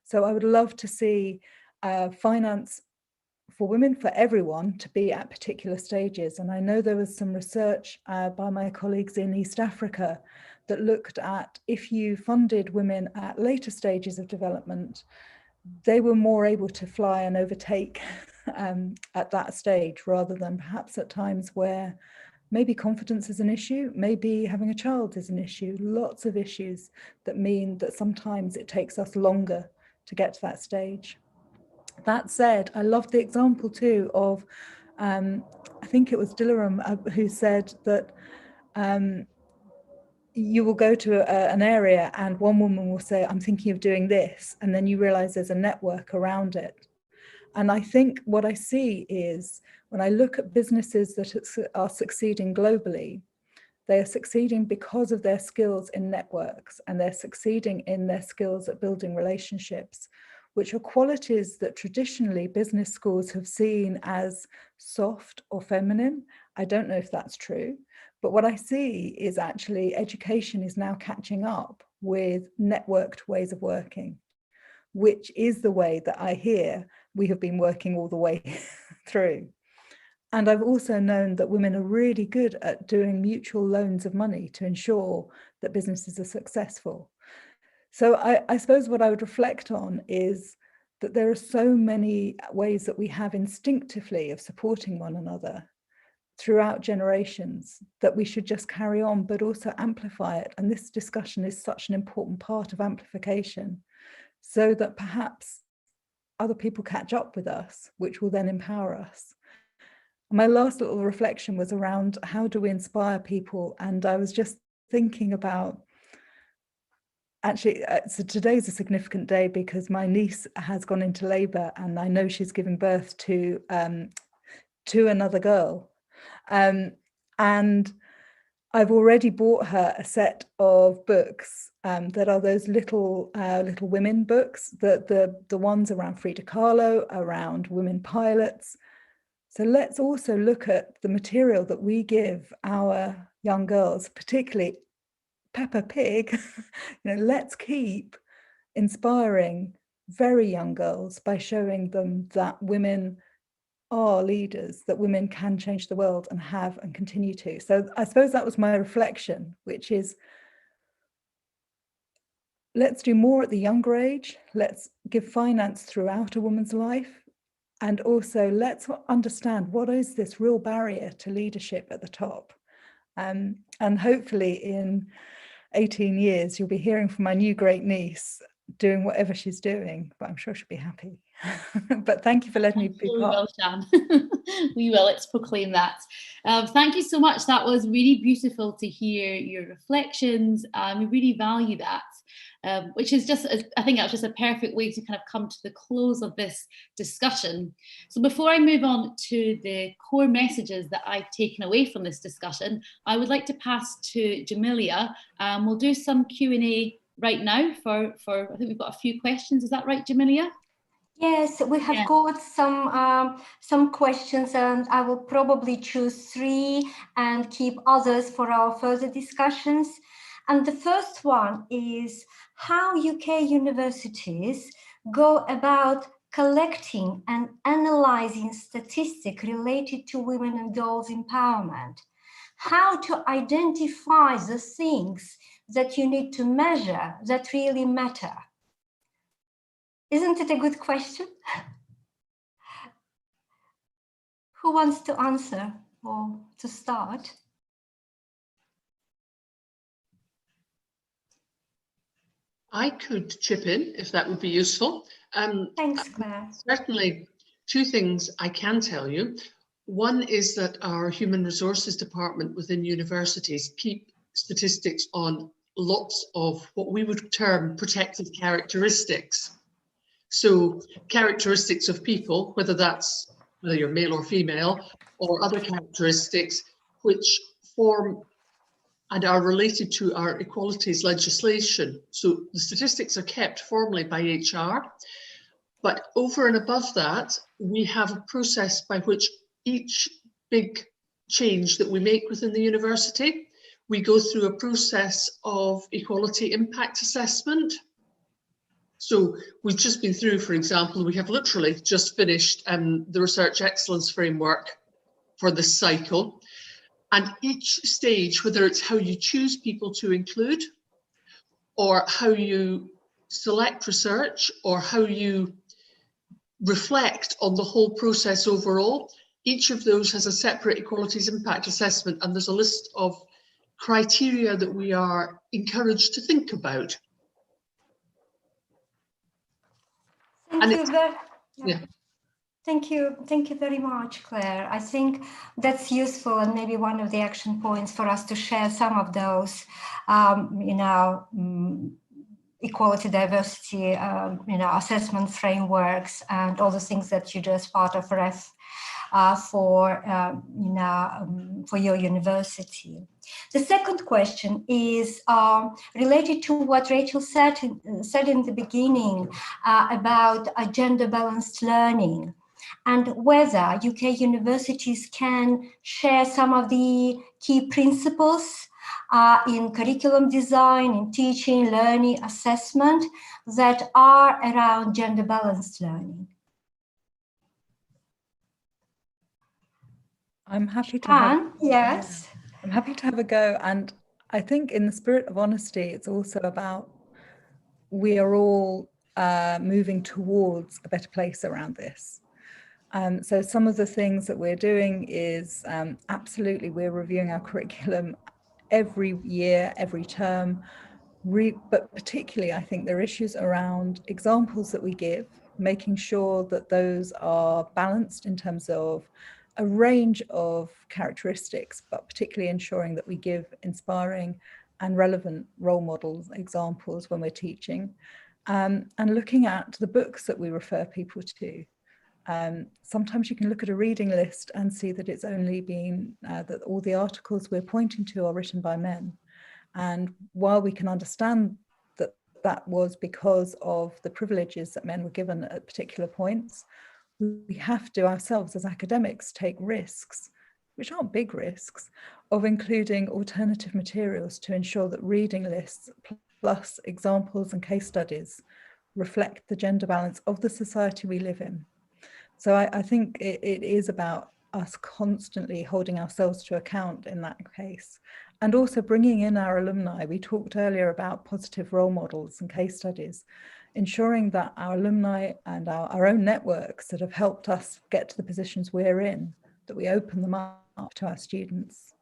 So I would love to see finance for women, for everyone, to be at particular stages. And I know there was some research by my colleagues in East Africa that looked at if you funded women at later stages of development, they were more able to fly and overtake at that stage, rather than perhaps at times where maybe confidence is an issue, maybe having a child is an issue, lots of issues that mean that sometimes it takes us longer to get to that stage. That said, I love the example too of, I think it was Dilaram who said that you will go to an area and one woman will say, I'm thinking of doing this. And then you realize there's a network around it. And I think what I see is when I look at businesses that are succeeding globally, they are succeeding because of their skills in networks, and they're succeeding in their skills at building relationships, which are qualities that traditionally business schools have seen as soft or feminine. I don't know if that's true. But what I see is actually education is now catching up with networked ways of working. which is the way that I hear we have been working all the way through. And I've also known that women are really good at doing mutual loans of money to ensure that businesses are successful. So I suppose what I would reflect on is that there are so many ways that we have instinctively of supporting one another throughout generations that we should just carry on, but also amplify it. And this discussion is such an important part of amplification, so that perhaps other people catch up with us, which will then empower us. My last little reflection was around how do we inspire people? And I was just thinking about, actually, so today's a significant day because my niece has gone into labour and I know she's giving birth to another girl. And I've already bought her a set of books that are those little women books, the ones around Frida Kahlo, around women pilots. So let's also look at the material that we give our young girls, particularly Peppa Pig. Let's keep inspiring very young girls by showing them that women are leaders, that women can change the world and have and continue to. So I suppose that was my reflection, which is let's do more at the younger age. Let's give finance throughout a woman's life. And also let's understand what is this real barrier to leadership at the top. And hopefully in 18 years, you'll be hearing from my new great niece doing whatever she's doing, but I'm sure she'll be happy. But thank you for letting me be part. We will, Shan. We will, let's proclaim that. Thank you so much. That was really beautiful to hear your reflections. We really value that. Which is just, I think that's just a perfect way to kind of come to the close of this discussion. So before I move on to the core messages that I've taken away from this discussion, I would like to pass to Jamilia. We'll do some Q&A right now for I think we've got a few questions. Is that right, Jamilia? Yes, we have got some questions, and I will probably choose 3 and keep others for our further discussions. And the first one is how UK universities go about collecting and analyzing statistics related to women and girls' empowerment. How to identify the things that you need to measure that really matter. Isn't it a good question? Who wants to answer or to start? I could chip in if that would be useful. Thanks, Claire. Certainly, 2 things I can tell you. One is that our human resources department within universities keep statistics on lots of what we would term protected characteristics. So characteristics of people, whether you're male or female, or other characteristics which form and are related to our equalities legislation. So the statistics are kept formally by HR, but over and above that, we have a process by which each big change that we make within the university, we go through a process of equality impact assessment. So we've just been through, for example, we have literally just finished the Research Excellence Framework for this cycle. And each stage, whether it's how you choose people to include, or how you select research, or how you reflect on the whole process overall, each of those has a separate equalities impact assessment, and there's a list of criteria that we are encouraged to think about. Thank you very much, Claire. I think that's useful and maybe one of the action points for us to share some of those, equality, diversity, assessment frameworks and all the things that you do as part of REF for your university. The second question is related to what Rachel said in the beginning about gender-balanced learning, and whether UK universities can share some of the key principles in curriculum design, in teaching, learning, assessment that are around gender balanced learning? I'm happy to have, yes. I'm happy to have a go. And I think in the spirit of honesty, it's also about we are all moving towards a better place around this. So some of the things that we're doing is absolutely we're reviewing our curriculum every year, every term, but particularly I think there are issues around examples that we give, making sure that those are balanced in terms of a range of characteristics, but particularly ensuring that we give inspiring and relevant role models, examples when we're teaching, and looking at the books that we refer people to. Sometimes you can look at a reading list and see that it's only been, that all the articles we're pointing to are written by men. And while we can understand that that was because of the privileges that men were given at particular points, we have to ourselves as academics take risks, which aren't big risks, of including alternative materials to ensure that reading lists plus examples and case studies reflect the gender balance of the society we live in. So I think it is about us constantly holding ourselves to account in that case, and also bringing in our alumni. We talked earlier about positive role models and case studies, ensuring that our alumni and our own networks that have helped us get to the positions we're in, that we open them up to our students.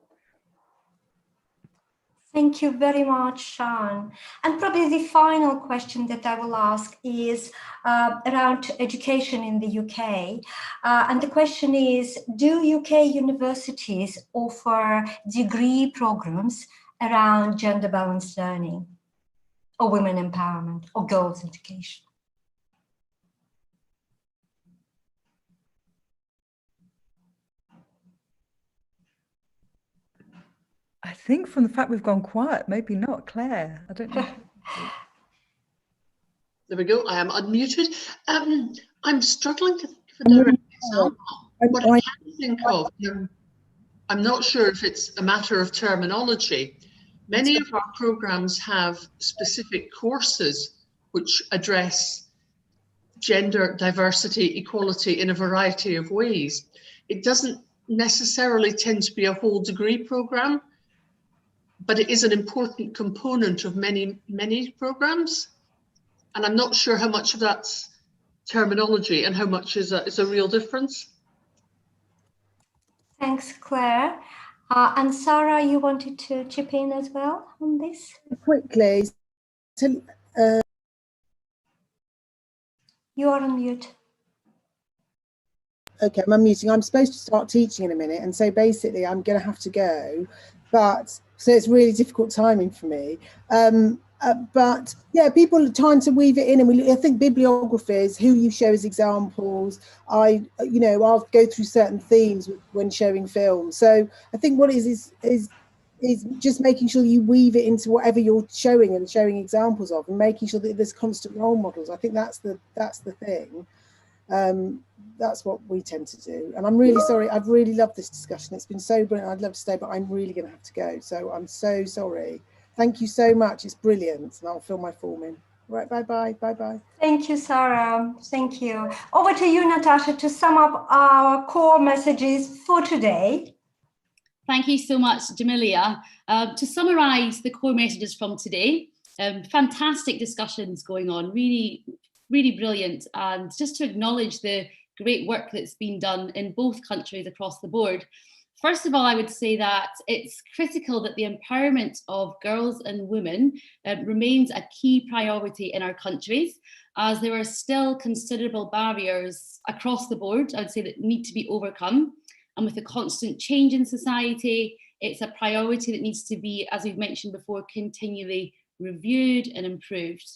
Thank you very much, Sean. And probably the final question that I will ask is around education in the UK. And the question is, do UK universities offer degree programs around gender balanced learning or women empowerment or girls' education? I think from the fact we've gone quiet, maybe not. Claire, I don't know. There we go. I am unmuted. I'm struggling to think of a direct example. What I can think of, I'm not sure if it's a matter of terminology. Many of our programs have specific courses which address gender diversity, equality in a variety of ways. It doesn't necessarily tend to be a whole degree program, but it is an important component of many programs. And I'm not sure how much of that's terminology and how much is a real difference. Thanks, Claire. And Sarah, you wanted to chip in as well on this? Quickly. You are on mute. Okay, I'm unmuting. I'm supposed to start teaching in a minute, and so basically I'm going to have to go. But so it's really difficult timing for me. But yeah, people are trying to weave it in, and I think bibliographers who you show as examples. I'll go through certain themes when showing films. So I think what is just making sure you weave it into whatever you're showing and showing examples of, and making sure that there's constant role models. I think that's the thing. That's what we tend to do. And I'm really sorry. I've really loved this discussion. It's been so brilliant. I'd love to stay, but I'm really going to have to go. So I'm so sorry. Thank you so much. It's brilliant. And I'll fill my form in. Right. Bye-bye. Bye-bye. Thank you, Sarah. Thank you. Over to you, Natasha, to sum up our core messages for today. Thank you so much, Jamilia. To summarise the core messages from today, fantastic discussions going on, really, really brilliant. And just to acknowledge the great work that's been done in both countries across the board. First of all, I would say that it's critical that the empowerment of girls and women remains a key priority in our countries, as there are still considerable barriers across the board, I would say, that need to be overcome. And with the constant change in society, it's a priority that needs to be, as we've mentioned before, continually reviewed and improved.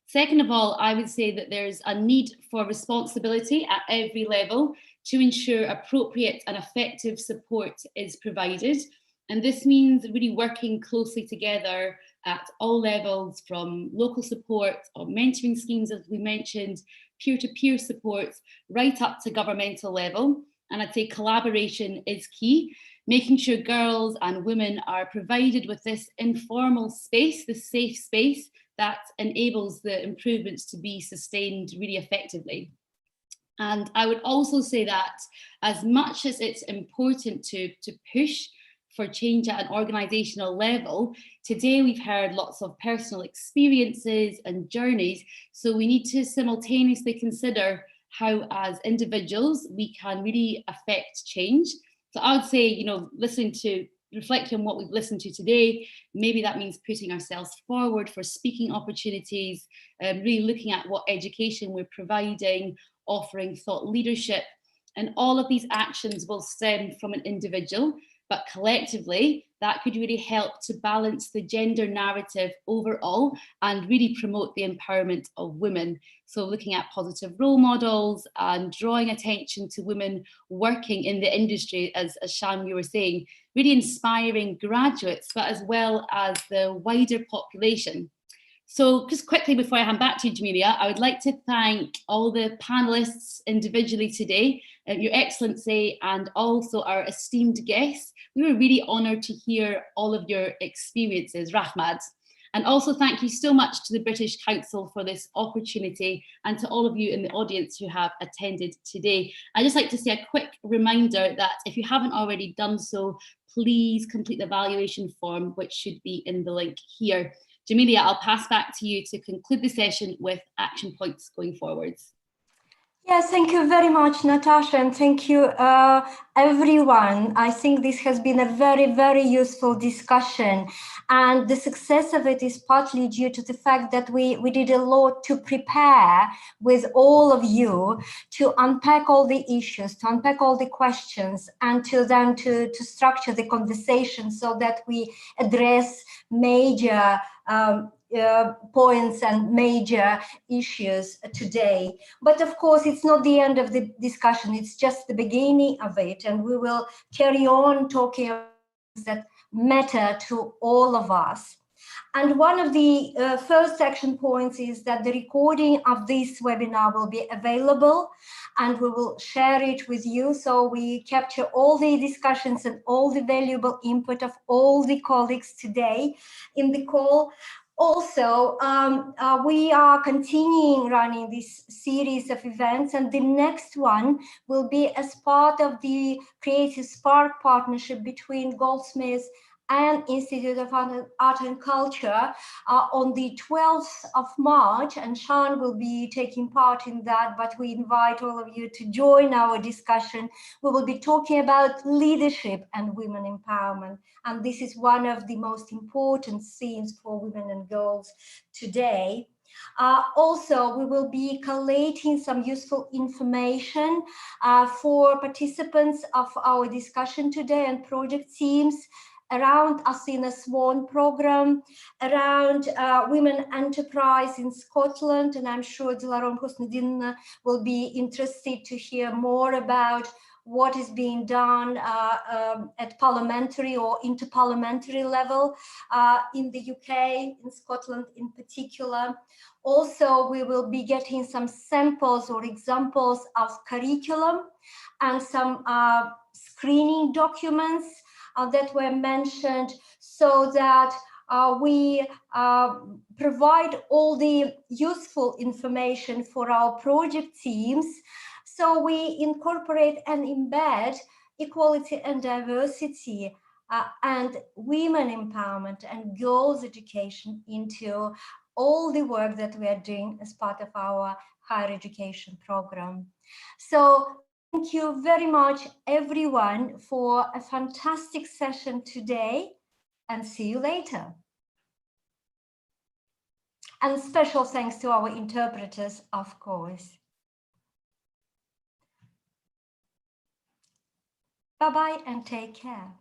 Second of all, I would say that there's a need for responsibility at every level to ensure appropriate and effective support is provided. And this means really working closely together at all levels, from local support or mentoring schemes, as we mentioned, peer-to-peer support, right up to governmental level. And I'd say collaboration is key making sure girls and women are provided with this informal space, this safe space that enables the improvements to be sustained really effectively. And I would also say that as much as it's important to push for change at an organisational level, today we've heard lots of personal experiences and journeys, so we need to simultaneously consider how as individuals we can really affect change. So I would say, you know, reflecting on what we've listened to today, maybe that means putting ourselves forward for speaking opportunities, really looking at what education we're providing, offering thought leadership, and all of these actions will stem from an individual, but collectively that could really help to balance the gender narrative overall and really promote the empowerment of women. So looking at positive role models and drawing attention to women working in the industry, as Shan, you were saying, really inspiring graduates, but as well as the wider population. So just quickly before I hand back to you, Jamelia, I would like to thank all the panelists individually today, Your Excellency, and also our esteemed guests. We were really honoured to hear all of your experiences, Rahmad. And also thank you so much to the British Council for this opportunity, and to all of you in the audience who have attended today. I'd just like to say a quick reminder that if you haven't already done so, please complete the evaluation form, which should be in the link here. Jamelia, I'll pass back to you to conclude the session with action points going forwards. Yes, thank you very much, Natasha, and thank you, everyone. I think this has been a very, very useful discussion, and the success of it is partly due to the fact that we did a lot to prepare with all of you to unpack all the issues, to unpack all the questions, and to then to structure the conversation so that we address major points and major issues today. But of course, it's not the end of the discussion, it's just the beginning of it, and we will carry on talking about things that matter to all of us. And one of the first action points is that the recording of this webinar will be available, and we will share it with you, so we capture all the discussions and all the valuable input of all the colleagues today in the call. Also, we are continuing running this series of events, and the next one will be as part of the Creative Spark partnership between Goldsmiths and Institute of Art and Culture on the 12th of March, and Shan will be taking part in that, but we invite all of you to join our discussion. We will be talking about leadership and women empowerment, and this is one of the most important themes for women and girls today. Also, we will be collating some useful information for participants of our discussion today and project teams around Asina Swan program, around women enterprise in Scotland, and I'm sure Dilarom Husnudin will be interested to hear more about what is being done at parliamentary or interparliamentary level in the UK, in Scotland in particular. Also, we will be getting some samples or examples of curriculum and some screening documents that were mentioned, so that we provide all the useful information for our project teams. So we incorporate and embed equality and diversity and women empowerment and girls education into all the work that we are doing as part of our higher education program. So thank you very much, everyone, for a fantastic session today, and see you later. And special thanks to our interpreters, of course. Bye-bye and take care.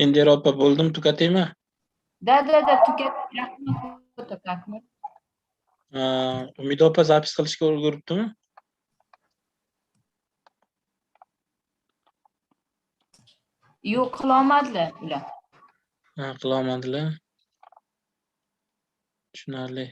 Indira opa bo'ldim, tugataymi? Da, tugat. Rahmat. Umida opa zapis qilishga ulguribdimi? Yo'q, qilolmadilar ular. Qilolmadilar. Tushunarli.